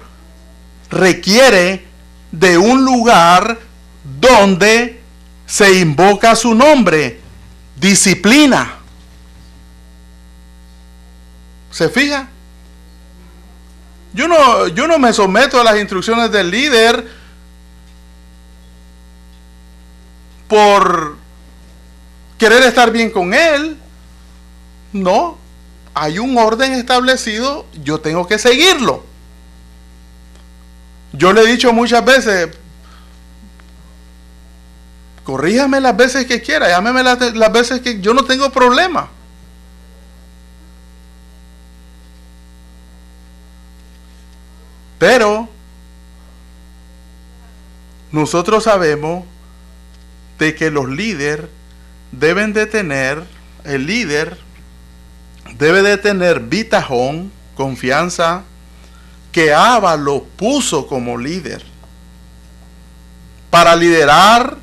requiere de un lugar donde se invoca su nombre: disciplina. ¿Se fija? Yo no me someto a las instrucciones del líder por querer estar bien con él. No, hay un orden establecido, yo tengo que seguirlo. Yo le he dicho muchas veces: corríjame las veces que quiera, llámeme las veces que yo no tengo problema. Pero nosotros sabemos de que los líderes deben de tener, el líder debe de tener bitajón, confianza, que Abba lo puso como líder para liderar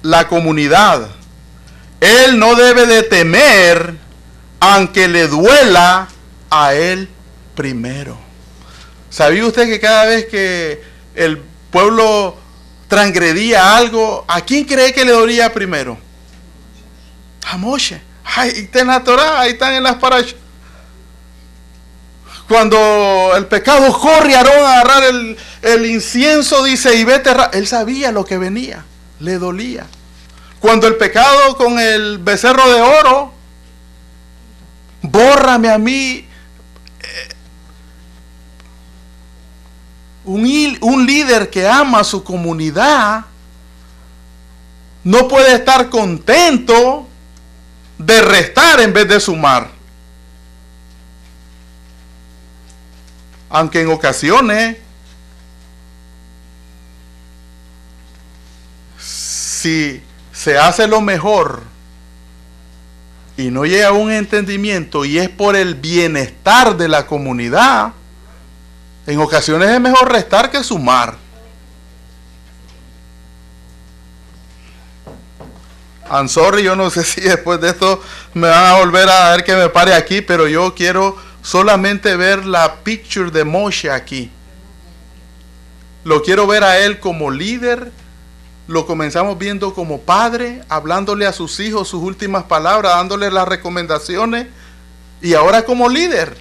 la comunidad. Él no debe de temer, aunque le duela a él primero. ¿Sabía usted que cada vez que el pueblo transgredía algo, ¿a quién cree que le dolía primero? A Moshe. Ahí está en la Torah, ahí están en las parashas. Cuando el pecado corre, Aarón a agarrar el incienso, dice, y vete. Él sabía lo que venía, le dolía. Cuando el pecado con el becerro de oro, bórrame a mí. Un líder que ama a su comunidad no puede estar contento de restar en vez de sumar. Aunque en ocasiones, si se hace lo mejor y no llega a un entendimiento y es por el bienestar de la comunidad, en ocasiones es mejor restar que sumar. I'm sorry, yo no sé si después de esto me van a volver a ver que me pare aquí, pero yo quiero solamente ver la picture de Moshe aquí. Lo quiero ver a él como líder. Lo comenzamos viendo como padre, hablándole a sus hijos sus últimas palabras, dándole las recomendaciones, y ahora como líder.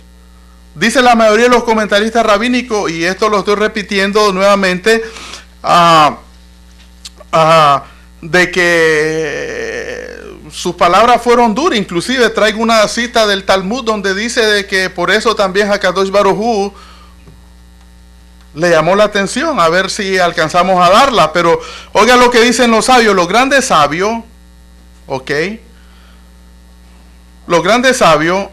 Dice la mayoría de los comentaristas rabínicos, y esto lo estoy repitiendo nuevamente, de que sus palabras fueron duras. Inclusive traigo una cita del Talmud donde dice de que por eso también HaKadosh Baruj Hu le llamó la atención, a ver si alcanzamos a darla. Pero oiga lo que dicen los sabios, los grandes sabios, ok, los grandes sabios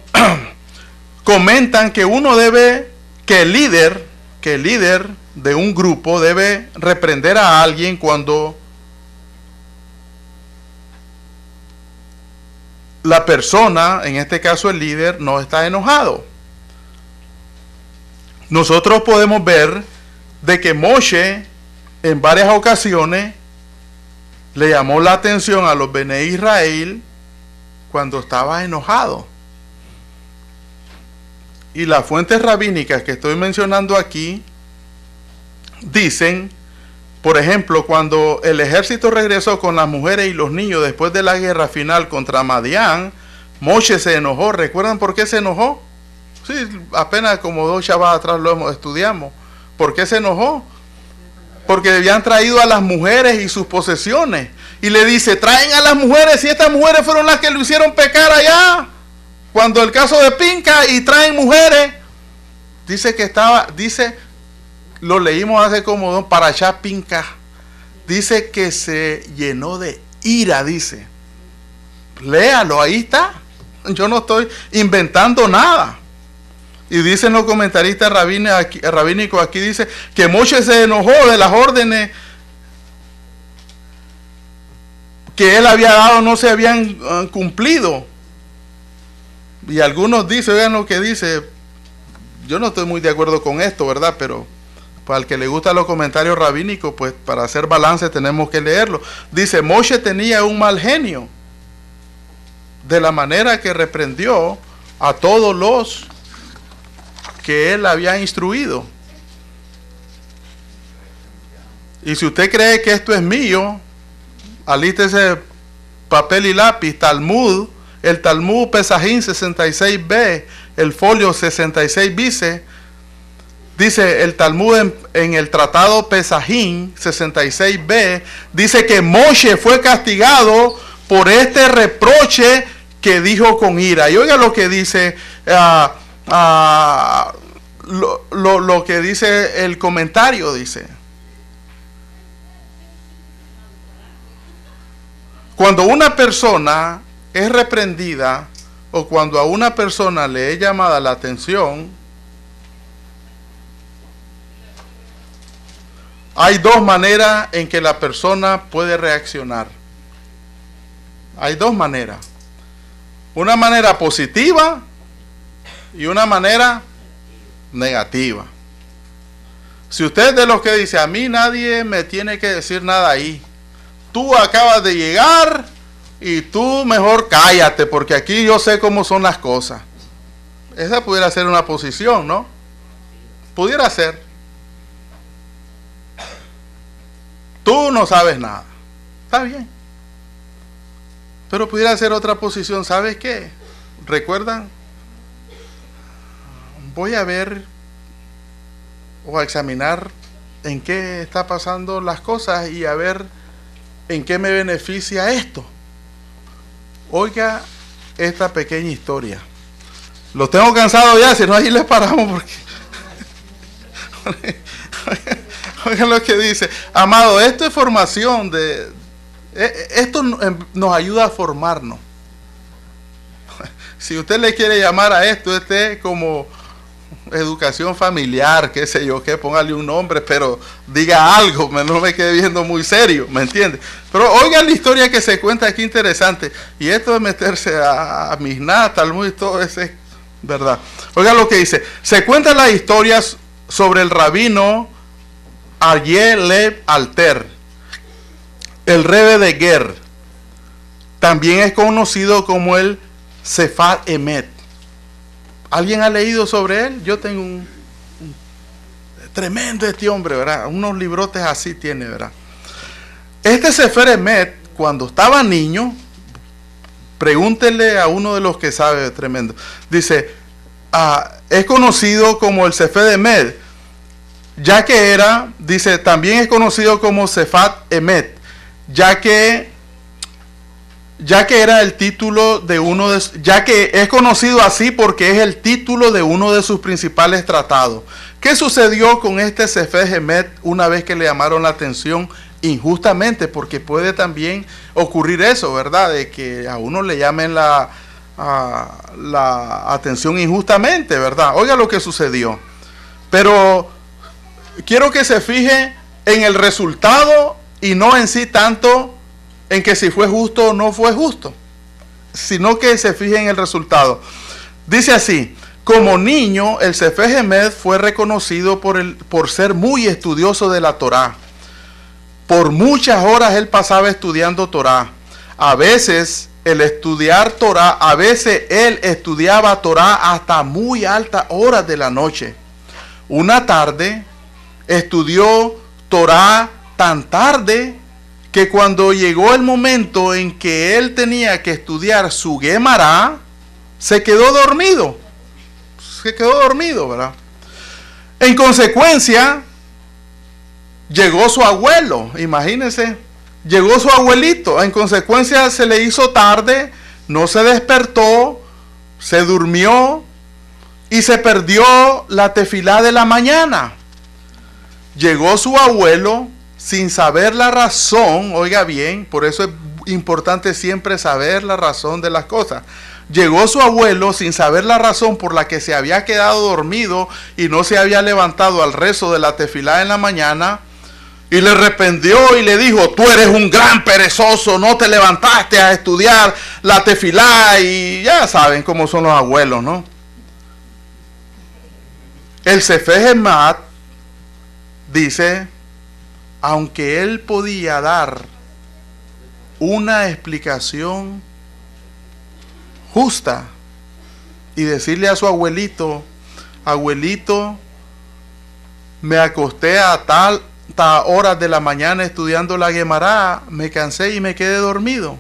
comentan que el líder de un grupo debe reprender a alguien cuando la persona, en este caso el líder, no está enojado. Nosotros podemos ver de que Moshe en varias ocasiones le llamó la atención a los Bene Israel cuando estaba enojado. Y las fuentes rabínicas que estoy mencionando aquí dicen, por ejemplo, cuando el ejército regresó con las mujeres y los niños después de la guerra final contra Madián, Moshe se enojó. ¿Recuerdan por qué se enojó? Sí, apenas como 2 Shabbat atrás lo estudiamos. ¿Por qué se enojó? Porque habían traído a las mujeres y sus posesiones. Y le dice, traen a las mujeres, y estas mujeres fueron las que lo hicieron pecar allá. Cuando el caso de Pinca, y traen mujeres. Lo leímos hace como 2 Parashá Pinca. Dice que se llenó de ira, dice. Léalo, ahí está. Yo no estoy inventando nada. Y dicen los comentaristas rabínicos aquí, dice que Moshe se enojó de las órdenes que él había dado no se habían cumplido. Y algunos dicen, oigan lo que dice, yo no estoy muy de acuerdo con esto, ¿verdad? Pero para el que le gustan los comentarios rabínicos, pues para hacer balance tenemos que leerlo. Dice, Moshe tenía un mal genio, de la manera que reprendió a todos los que él había instruido. Y si usted cree que esto es mío, alístese papel y lápiz. Talmud, el Talmud Pesajín 66b, el folio 66 dice el Talmud en el tratado Pesajín 66b, dice que Moshe fue castigado por este reproche que dijo con ira. Y oiga lo que dice lo que dice el comentario, dice: cuando una persona es reprendida o cuando a una persona le es llamada la atención, hay dos maneras en que la persona puede reaccionar. Hay dos maneras. Una manera positiva y una manera negativa. Si usted es de los que dice, a mí nadie me tiene que decir nada ahí, tú acabas de llegar y tú mejor cállate porque aquí yo sé cómo son las cosas. Esa pudiera ser una posición, ¿no? Pudiera ser. Tú no sabes nada. Está bien. Pero pudiera ser otra posición. ¿Sabes qué? ¿Recuerdan? Voy a ver o a examinar en qué está pasando las cosas y a ver en qué me beneficia esto. Oiga esta pequeña historia. Los tengo cansados ya, si no ahí les paramos porque... Oigan lo que dice. Amado, esto es formación esto nos ayuda a formarnos. Si usted le quiere llamar a esto, este es como educación familiar, qué sé yo, que póngale un nombre, pero diga algo, no me quede viendo muy serio, ¿me entiende? Pero oigan la historia que se cuenta aquí, interesante. Y esto de meterse a Mishnah, Talmud y todo eso es verdad. Oigan lo que dice. Se cuentan las historias sobre el rabino Aryeh Lev Alter, el Rebbe de Ger. También es conocido como el Sefat Emet. ¿Alguien ha leído sobre él? Yo tengo un tremendo este hombre, ¿verdad? Unos librotes así tiene, ¿verdad? Este Sefer Emet, cuando estaba niño, pregúntenle a uno de los que sabe, tremendo. Dice, es conocido como el Sefer Emet, ya que era, dice, también es conocido como Sefat Emet, ya que era el título de ya que es conocido así porque es el título de uno de sus principales tratados. ¿Qué sucedió con este Sefer Emet una vez que le llamaron la atención injustamente? Porque puede también ocurrir eso, ¿verdad? De que a uno le llamen la atención injustamente, ¿verdad? Oiga lo que sucedió. Pero quiero que se fije en el resultado y no en sí tanto en que si fue justo o no fue justo, sino que se fije en el resultado. Dice así: como niño, el Sefer Emet fue reconocido por ser muy estudioso de la Torá. Por muchas horas él pasaba estudiando Torá. A veces él estudiaba Torá hasta muy altas horas de la noche. Una tarde estudió Torá tan tarde que cuando llegó el momento en que él tenía que estudiar su Gemara, se quedó dormido. ¿Verdad? En consecuencia, llegó su abuelo, imagínense, llegó su abuelito. En consecuencia, se le hizo tarde, no se despertó, se durmió y se perdió la tefilá de la mañana. Llegó su abuelo sin saber la razón, oiga bien, por eso es importante siempre saber la razón de las cosas. Llegó su abuelo sin saber la razón por la que se había quedado dormido y no se había levantado al rezo de la tefilá en la mañana, Y le reprendió y le dijo: tú eres un gran perezoso, no te levantaste a estudiar la tefilá. Y ya saben cómo son los abuelos, ¿no? El Sefej Emad dice, aunque él podía dar una explicación justa y decirle a su abuelito: abuelito, me acosté a tal horas de la mañana estudiando la Guemará, me cansé y me quedé dormido.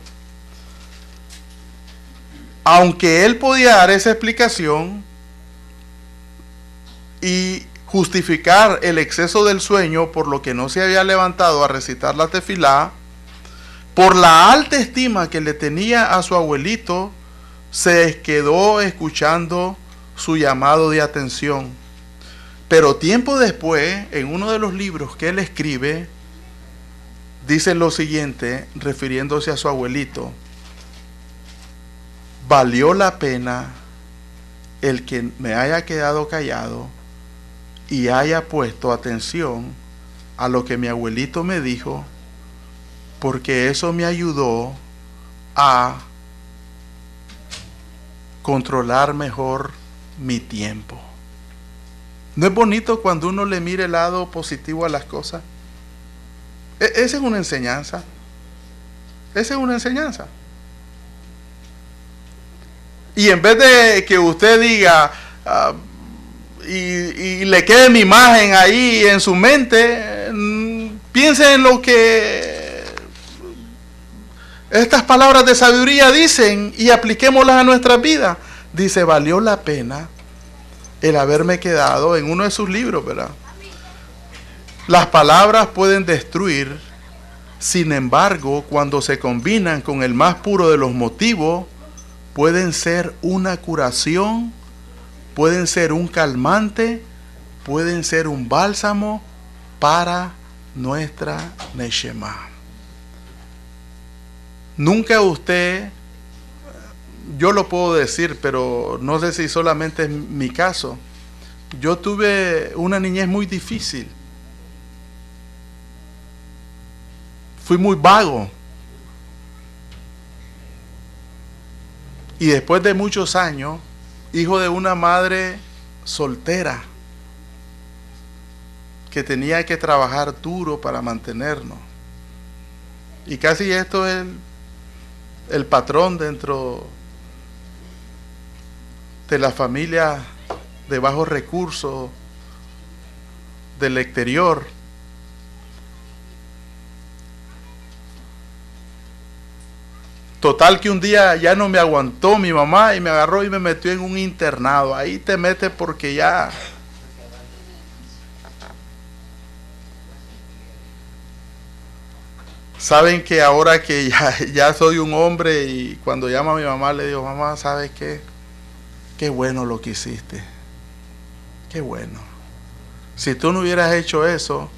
Aunque él podía dar esa explicación y justificar el exceso del sueño por lo que no se había levantado a recitar la tefilá, por la alta estima que le tenía a su abuelito, se quedó escuchando su llamado de atención. Pero tiempo después, en uno de los libros que él escribe, dice lo siguiente, refiriéndose a su abuelito: valió la pena el que me haya quedado callado y haya puesto atención a lo que mi abuelito me dijo, porque eso me ayudó a controlar mejor mi tiempo. ¿No es bonito cuando uno le mira el lado positivo a las cosas? Esa es una enseñanza. Esa es una enseñanza. Y en vez de que usted diga y le quede mi imagen ahí en su mente, piense en lo que estas palabras de sabiduría dicen y apliquémoslas a nuestra vida. Dice: valió la pena el haberme quedado, en uno de sus libros, ¿verdad? Las palabras pueden destruir, sin embargo, cuando se combinan con el más puro de los motivos, pueden ser una curación, pueden ser un calmante, pueden ser un bálsamo para nuestra Neshama. Nunca usted, yo lo puedo decir, pero no sé si solamente es mi caso, yo tuve una niñez muy difícil. Fui muy vago. Y después de muchos años, hijo de una madre soltera, que tenía que trabajar duro para mantenernos. Y casi esto es el patrón dentro de la familia de bajos recursos del exterior. Total que un día ya no me aguantó mi mamá y me agarró y me metió en un internado. Ahí te metes porque ya... Saben que ahora que ya soy un hombre, y cuando llama a mi mamá le digo: mamá, ¿sabes qué? Qué bueno lo que hiciste. Qué bueno. Si tú no hubieras hecho eso,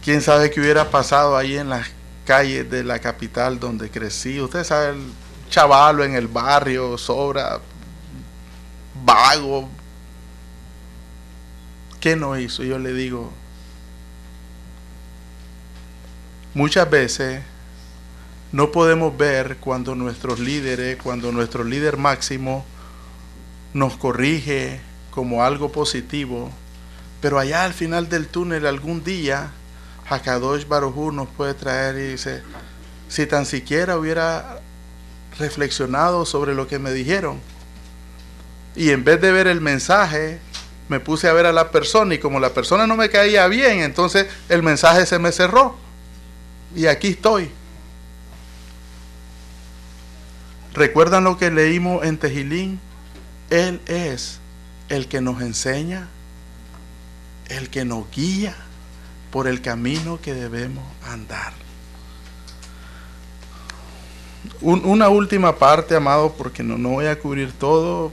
quién sabe qué hubiera pasado ahí en las calles de la capital donde crecí. Usted sabe, el chavalo en el barrio, sobra, vago. ¿Qué no hizo? Yo le digo, muchas veces no podemos ver cuando nuestros líderes, cuando nuestro líder máximo nos corrige como algo positivo, pero allá al final del túnel algún día Hakadosh Baruj Hu nos puede traer y dice: si tan siquiera hubiera reflexionado sobre lo que me dijeron, y en vez de ver el mensaje me puse a ver a la persona, y como la persona no me caía bien, entonces el mensaje se me cerró y aquí estoy. ¿Recuerdan lo que leímos en Tejilín? Él es el que nos enseña, el que nos guía por el camino que debemos andar. Una última parte, amado, porque no voy a cubrir todo.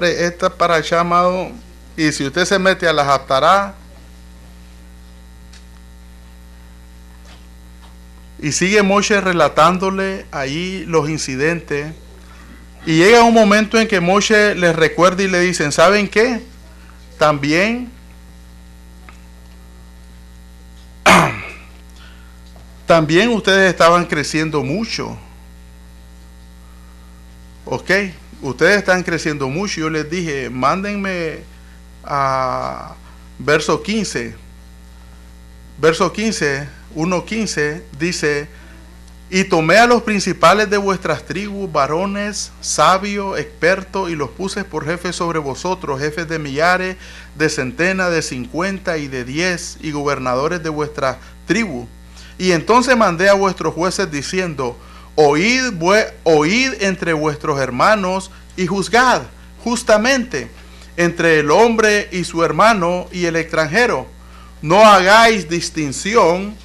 Esta para allá, amado, y si usted se mete a las Haftará y sigue Moshe relatándole ahí los incidentes, y llega un momento en que Moshe les recuerda y le dicen: ¿saben qué? También también ustedes estaban creciendo mucho. Ok, ustedes están creciendo mucho. Yo les dije, mándenme a verso 15. Verso 15, 1:15 dice: y tomé a los principales de vuestras tribus, varones, sabios, expertos, y los puse por jefes sobre vosotros, jefes de millares, de centenas, de 50 y de 10, y gobernadores de vuestras tribus. Y entonces mandé a vuestros jueces diciendo: oíd entre vuestros hermanos y juzgad justamente entre el hombre y su hermano y el extranjero. No hagáis distinción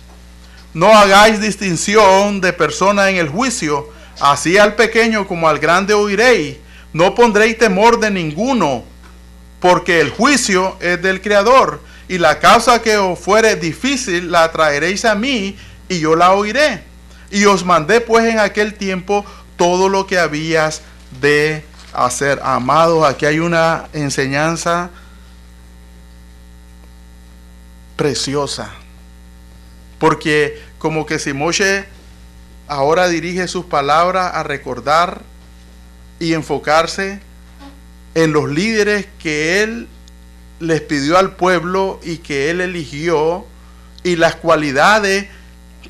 de persona en el juicio. Así al pequeño como al grande oiréis. No pondréis temor de ninguno, porque el juicio es del Creador. Y la causa que os fuere difícil la traeréis a mí, y yo la oiré. Y os mandé pues en aquel tiempo todo lo que habías de hacer. Amados, aquí hay una enseñanza preciosa. Porque como que si Moshe ahora dirige sus palabras a recordar y enfocarse en los líderes que él les pidió al pueblo y que él eligió, y las cualidades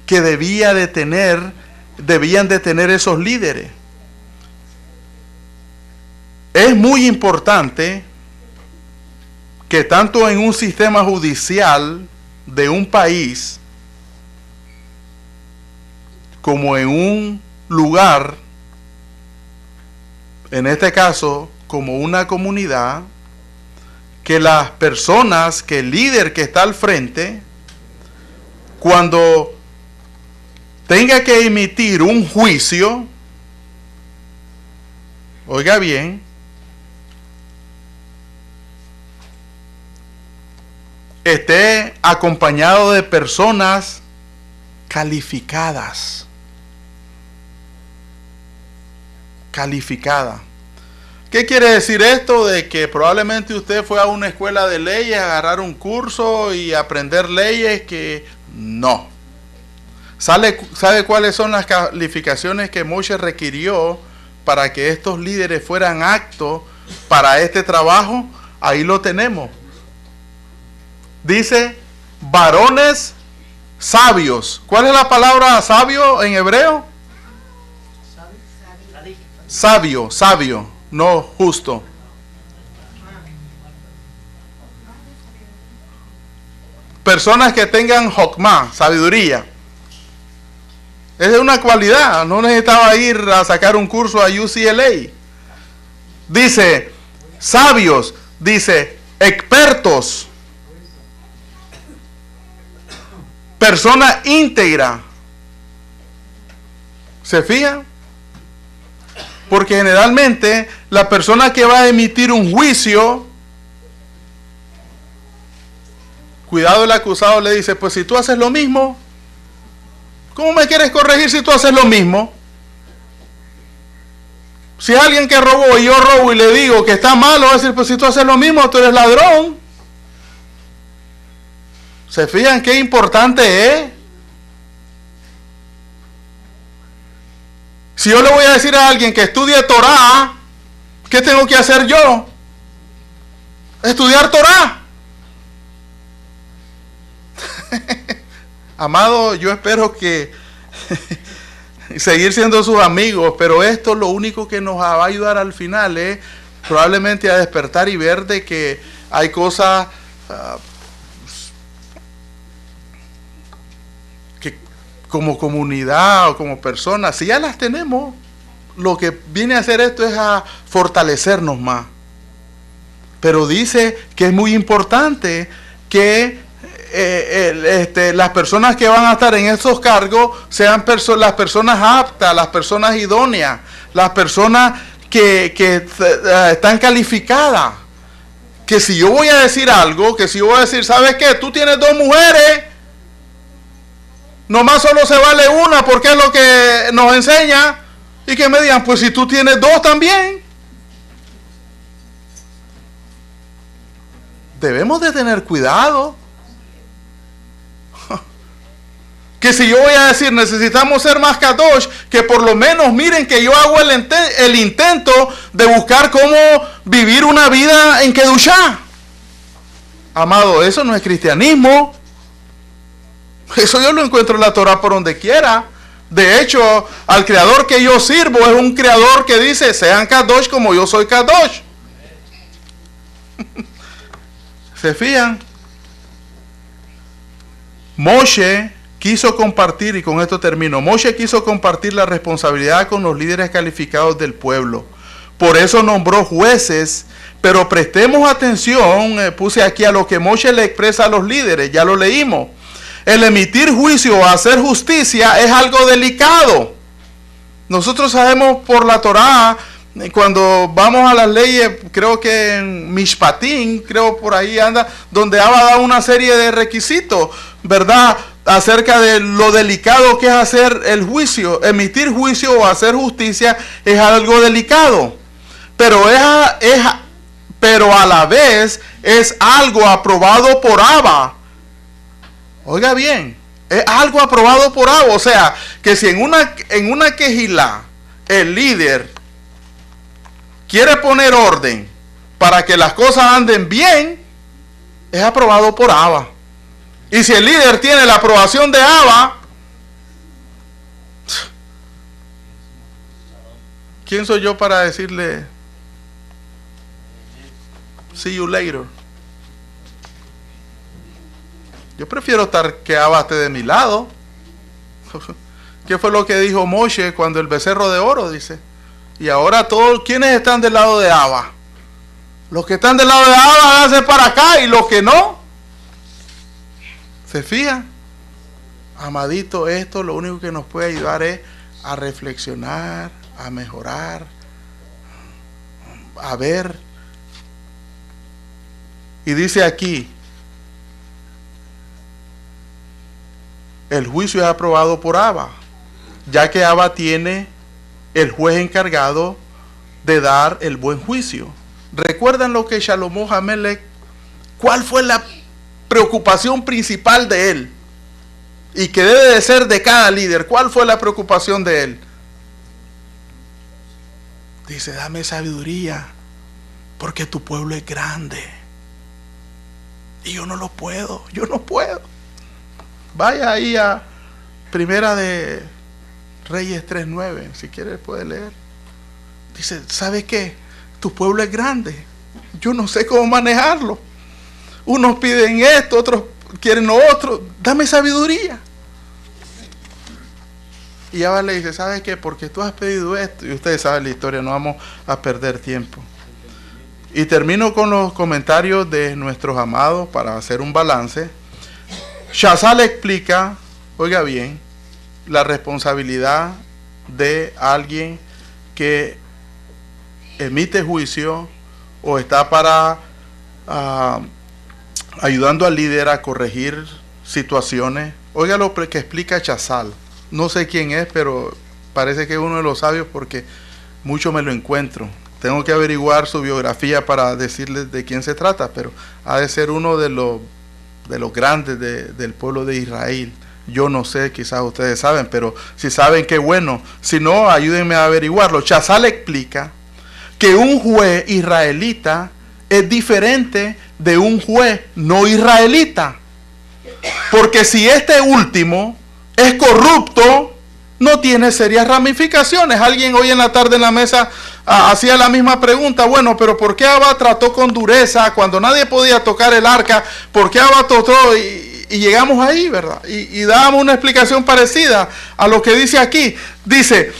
que debían de tener esos líderes. Es muy importante que tanto en un sistema judicial de un país como en un lugar, en este caso como una comunidad, que las personas, que el líder que está al frente, cuando tenga que emitir un juicio, oiga bien, esté acompañado de personas calificadas. ¿Qué quiere decir esto? De que probablemente usted fue a una escuela de leyes, a agarrar un curso y aprender leyes que no. ¿Sabe cuáles son las calificaciones que Moshe requirió para que estos líderes fueran aptos para este trabajo? Ahí lo tenemos. Dice, varones sabios. ¿Cuál es la palabra sabio en hebreo? Sabio, no justo. Personas que tengan hokmah, sabiduría. Esa es una cualidad. No necesitaba ir a sacar un curso a UCLA. Dice, sabios. Dice, expertos. Persona íntegra. ¿Se fijan? Porque generalmente la persona que va a emitir un juicio, cuidado, el acusado le dice, pues si tú haces lo mismo, ¿cómo me quieres corregir si tú haces lo mismo? Si alguien que robó y yo robo y le digo que está malo, va a decir, pues si tú haces lo mismo, tú eres ladrón. ¿Se fijan qué importante es? Si yo le voy a decir a alguien que estudie Torah, ¿qué tengo que hacer yo? Estudiar Torah. Amado, yo espero que seguir siendo sus amigos, pero esto lo único que nos va a ayudar al final es probablemente a despertar y ver de que hay cosas que como comunidad o como personas, si ya las tenemos, lo que viene a hacer esto es a fortalecernos más. Pero dice que es muy importante que las personas que van a estar en esos cargos sean las personas aptas, las personas idóneas, las personas que están calificadas. Que si yo voy a decir algo, que si yo voy a decir, ¿sabes qué? Tú tienes 2 mujeres, nomás solo se vale una porque es lo que nos enseña, y que me digan, pues si tú tienes 2 también. Debemos de tener cuidado. Que si yo voy a decir necesitamos ser más kadosh, que por lo menos miren que yo hago el intento de buscar cómo vivir una vida en kedushá. Amado, eso no es cristianismo. Eso yo lo encuentro en la Torah por donde quiera. De hecho, al creador que yo sirvo es un creador que dice, sean kadosh como yo soy kadosh. ¿Se fijan? Moshe quiso compartir, y con esto termino, Moshe quiso compartir la responsabilidad con los líderes calificados del pueblo. Por eso nombró jueces, pero prestemos atención, puse aquí a lo que Moshe le expresa a los líderes, ya lo leímos. El emitir juicio o hacer justicia es algo delicado. Nosotros sabemos por la Torá, cuando vamos a las leyes, creo que en Mishpatim, creo por ahí anda, donde Abba da una serie de requisitos, ¿verdad?, acerca de lo delicado que es hacer el juicio. Emitir juicio o hacer justicia es algo delicado, pero pero a la vez es algo aprobado por Abba. Oiga bien, es algo aprobado por Abba. O sea, que si en una quejilá el líder quiere poner orden para que las cosas anden bien, es aprobado por Abba. Y si el líder tiene la aprobación de Abba, ¿quién soy yo para decirle see you later? Yo prefiero que Abba esté de mi lado. ¿Qué fue lo que dijo Moshe cuando el becerro de oro dice? Y ahora todos, ¿quiénes están del lado de Abba? Los que están del lado de Abba háganse para acá, y los que no. ¿Se fijan? Amadito, esto lo único que nos puede ayudar es a reflexionar, a mejorar, a ver. Y dice aquí, el juicio es aprobado por Abba, ya que Abba tiene el juez encargado de dar el buen juicio. ¿Recuerdan lo que Shalomo Hamelech? ¿Cuál fue la preocupación principal de él? Y que debe de ser de cada líder. ¿Cuál fue la preocupación de él? Dice, dame sabiduría, porque tu pueblo es grande. Y yo no lo puedo, yo no puedo. Vaya ahí a Primera de Reyes 3:9, si quieres puede leer. Dice, ¿sabes qué? Tu pueblo es grande, yo no sé cómo manejarlo. Unos piden esto, otros quieren lo otro. Dame sabiduría. Y Abba le dice, ¿sabes qué? Porque tú has pedido esto. Y ustedes saben la historia, no vamos a perder tiempo. Y termino con los comentarios de nuestros amados para hacer un balance. Shazal explica, oiga bien, la responsabilidad de alguien que emite juicio o está para ayudando al líder a corregir situaciones. Oiga lo que explica Shazal. No sé quién es, pero parece que es uno de los sabios porque mucho me lo encuentro. Tengo que averiguar su biografía para decirles de quién se trata, pero ha de ser uno de los grandes del pueblo de Israel. Yo no sé, quizás ustedes saben, pero si saben, qué bueno. Si no, ayúdenme a averiguarlo. Shazal explica que un juez israelita es diferente de un juez no israelita. Porque si este último es corrupto, no tiene serias ramificaciones. Alguien hoy en la tarde en la mesa hacía la misma pregunta. Bueno, pero ¿por qué Abba trató con dureza cuando nadie podía tocar el arca? ¿Por qué Abba trató? Y llegamos ahí, ¿verdad? Y dábamos una explicación parecida a lo que dice aquí. Dice,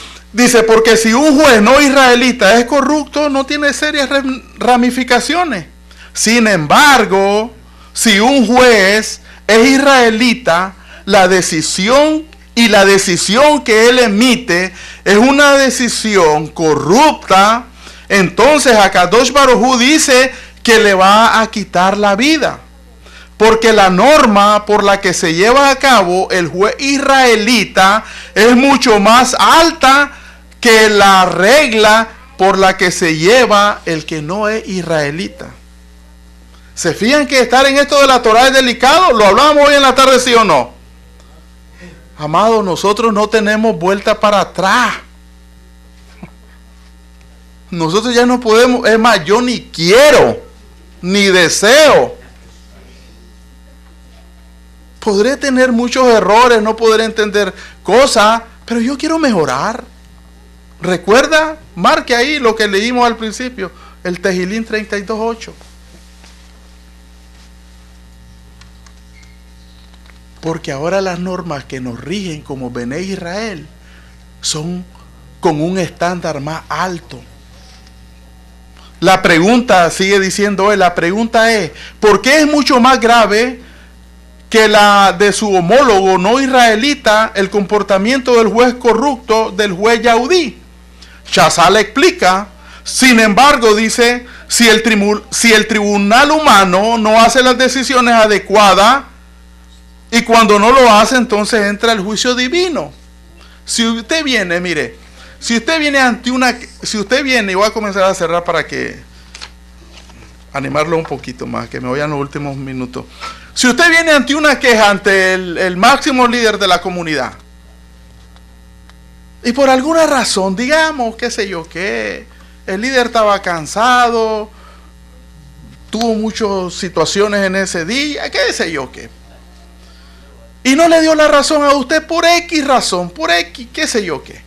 porque si un juez no israelita es corrupto, no tiene serias ramificaciones. Sin embargo, si un juez es israelita, la decisión que él emite es una decisión corrupta, entonces Akadosh Baruj Hu dice que le va a quitar la vida. Porque la norma por la que se lleva a cabo el juez israelita es mucho más alta que la regla por la que se lleva el que no es israelita. ¿Se fijan que estar en esto de la Torah es delicado? ¿Lo hablamos hoy en la tarde, sí o no? Amado, nosotros no tenemos vuelta para atrás. Nosotros ya no podemos, es más, yo ni quiero, ni deseo. Podré tener muchos errores, no podré entender cosas, pero yo quiero mejorar. Recuerda, marque ahí lo que leímos al principio, el Tejilín 32:8. Porque ahora las normas que nos rigen como Bené Israel son con un estándar más alto. La pregunta, sigue diciendo él, la pregunta es, ¿por qué es mucho más grave que la de su homólogo no israelita el comportamiento del juez corrupto del juez yaudí? Chazal explica, sin embargo, dice, si el tribunal humano no hace las decisiones adecuadas, y cuando no lo hace, entonces entra el juicio divino. Si usted viene, mire, si usted viene, y voy a comenzar a cerrar para que animarlo un poquito más, que me voy en los últimos minutos. Si usted viene ante una queja ante el máximo líder de la comunidad, y por alguna razón, digamos, qué sé yo, que el líder estaba cansado, tuvo muchas situaciones en ese día, qué sé yo qué, y no le dio la razón a usted por X razón, por X, qué sé yo qué.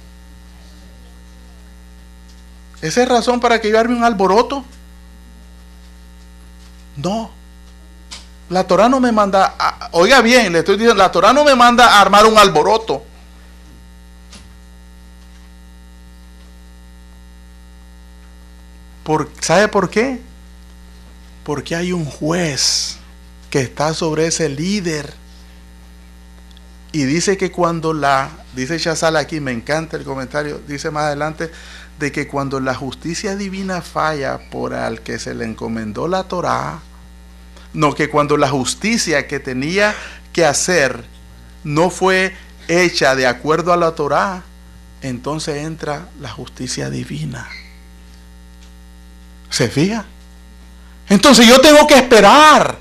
¿Esa es razón para que yo arme un alboroto? No. La Torá no me manda, oiga bien, le estoy diciendo, la Torá no me manda a armar un alboroto. ¿Sabe por qué? Porque hay un juez que está sobre ese líder. Y dice que cuando dice Chazal aquí, me encanta el comentario, dice más adelante, de que cuando la justicia divina falla por al que se le encomendó la Torá, no, que cuando la justicia que tenía que hacer no fue hecha de acuerdo a la Torá, entonces entra la justicia divina. ¿Se fija? Entonces yo tengo que esperar.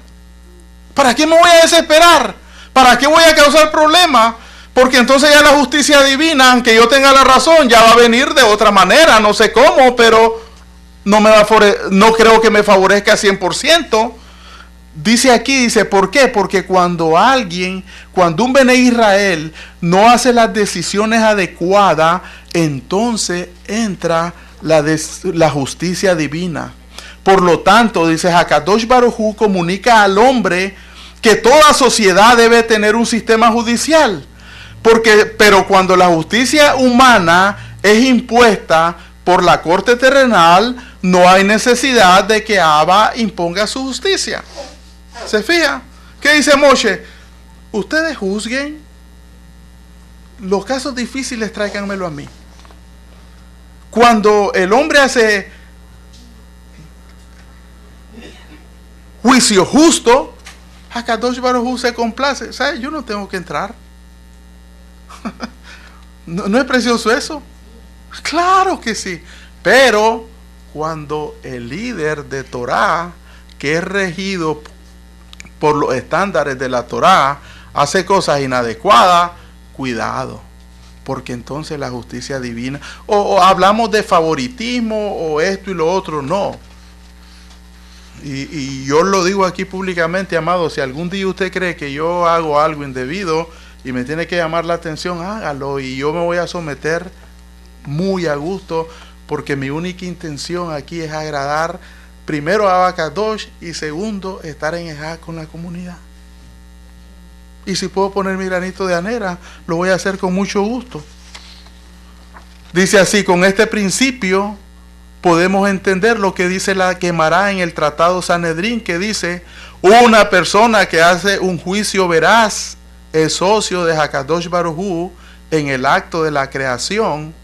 ¿Para qué me voy a desesperar? ¿Para qué voy a causar problemas? Porque entonces ya la justicia divina, aunque yo tenga la razón, ya va a venir de otra manera, no sé cómo, pero no creo que me favorezca 100%. Dice aquí, ¿por qué? Porque cuando un Bené Israel no hace las decisiones adecuadas, entonces entra la justicia divina. Por lo tanto, dice Hakadosh Baruj Hu comunica al hombre que toda sociedad debe tener un sistema judicial. Pero cuando la justicia humana es impuesta por la corte terrenal, no hay necesidad de que Abba imponga su justicia. ¿Se fija? ¿Qué dice Moshe? Ustedes juzguen. Los casos difíciles tráiganmelo a mí. Cuando el hombre hace juicio justo, Hakadosh Baruj Hu se complace. ¿Sabes? Yo no tengo que entrar. ¿No es precioso eso? Claro que sí. Pero cuando el líder de Torah, que es regido por los estándares de la Torah, hace cosas inadecuadas, cuidado. Porque entonces la justicia divina, o hablamos de favoritismo, o esto y lo otro, no. Y yo lo digo aquí públicamente, amado, si algún día usted cree que yo hago algo indebido y me tiene que llamar la atención, hágalo, y yo me voy a someter muy a gusto, porque mi única intención aquí es agradar primero a Hakadosh y segundo, estar en ejá con la comunidad. Y si puedo poner mi granito de arena, lo voy a hacer con mucho gusto. Dice así, con este principio podemos entender lo que dice la Gemara en el Tratado Sanedrín, que dice, una persona que hace un juicio veraz es socio de Hakadosh Baruj Hu en el acto de la creación.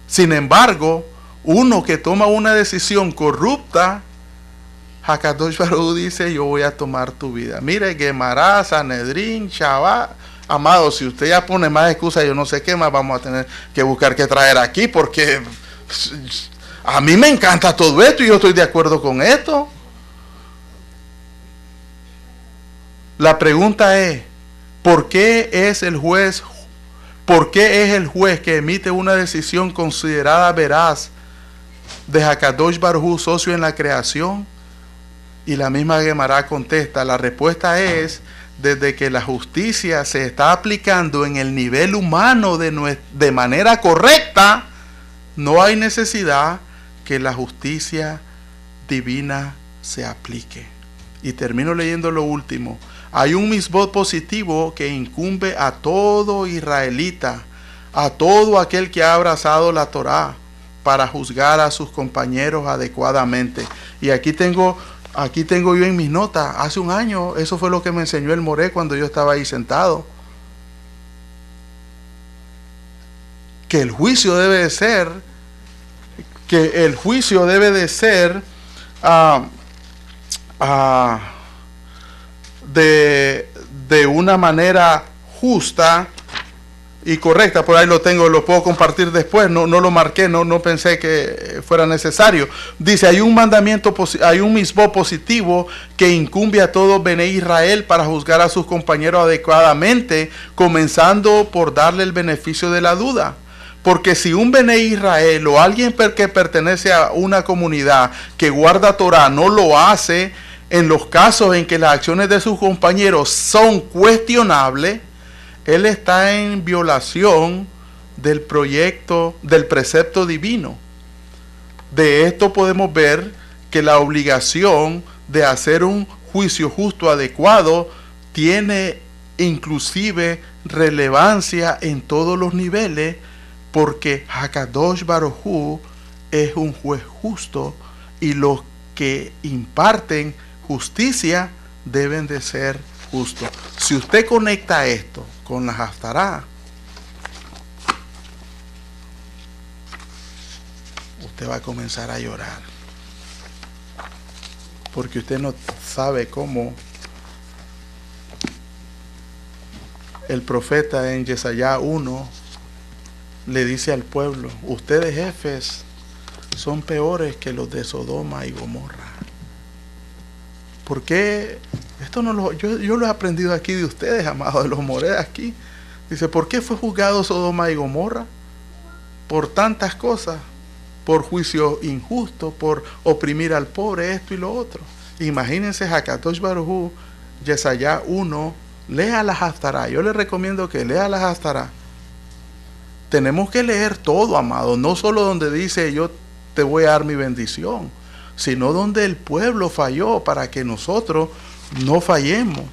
Sin embargo, uno que toma una decisión corrupta, Hakadosh Baruj Hu dice, yo voy a tomar tu vida. Mire, Gemara, Sanedrín, Shabbat. Amado, si usted ya pone más excusas, yo no sé qué más vamos a tener que buscar que traer aquí, porque a mí me encanta todo esto y yo estoy de acuerdo con esto. La pregunta es, ¿Por qué es el juez? ¿Por qué es el juez que emite una decisión considerada veraz de Hakadosh Baruj Hu, socio en la creación? Y la misma Gemara contesta, la respuesta es, desde que la justicia se está aplicando en el nivel humano de manera correcta, no hay necesidad que la justicia divina se aplique. Y termino leyendo lo último. Hay un misbot positivo que incumbe a todo israelita, a todo aquel que ha abrazado la Torá, para juzgar a sus compañeros adecuadamente. Y aquí tengo yo en mis notas, hace un año, eso fue lo que me enseñó el Moré cuando yo estaba ahí sentado. Que el juicio debe de ser, de una manera justa y correcta. Por ahí lo tengo, lo puedo compartir después. No lo marqué, no pensé que fuera necesario. Dice, hay un mandamiento, hay un misbot positivo que incumbe a todo Bene Israel para juzgar a sus compañeros adecuadamente, comenzando por darle el beneficio de la duda. Porque si un Bene Israel o alguien que pertenece a una comunidad que guarda Torah no lo hace, en los casos en que las acciones de sus compañeros son cuestionables, él está en violación del precepto divino. De esto podemos ver que la obligación de hacer un juicio justo adecuado tiene inclusive relevancia en todos los niveles, porque Hakadosh Baruj Hu es un juez justo y los que imparten justicia deben de ser justos. Si usted conecta esto con la Haftará, usted va a comenzar a llorar, porque usted no sabe cómo el profeta en Yesayá 1 le dice al pueblo: ustedes jefes son peores que los de Sodoma y Gomorra. ¿Por qué? Esto yo lo he aprendido aquí de ustedes, amados, de los moredas aquí. Dice, ¿por qué fue juzgado Sodoma y Gomorra? Por tantas cosas, por juicio injusto, por oprimir al pobre, esto y lo otro. Imagínense, Hakadosh Baruj Hu, Yesayá 1, lea la Haftará. Yo les recomiendo que lea la Haftará. Tenemos que leer todo, amado, no solo donde dice yo te voy a dar mi bendición, sino donde el pueblo falló para que nosotros no fallemos.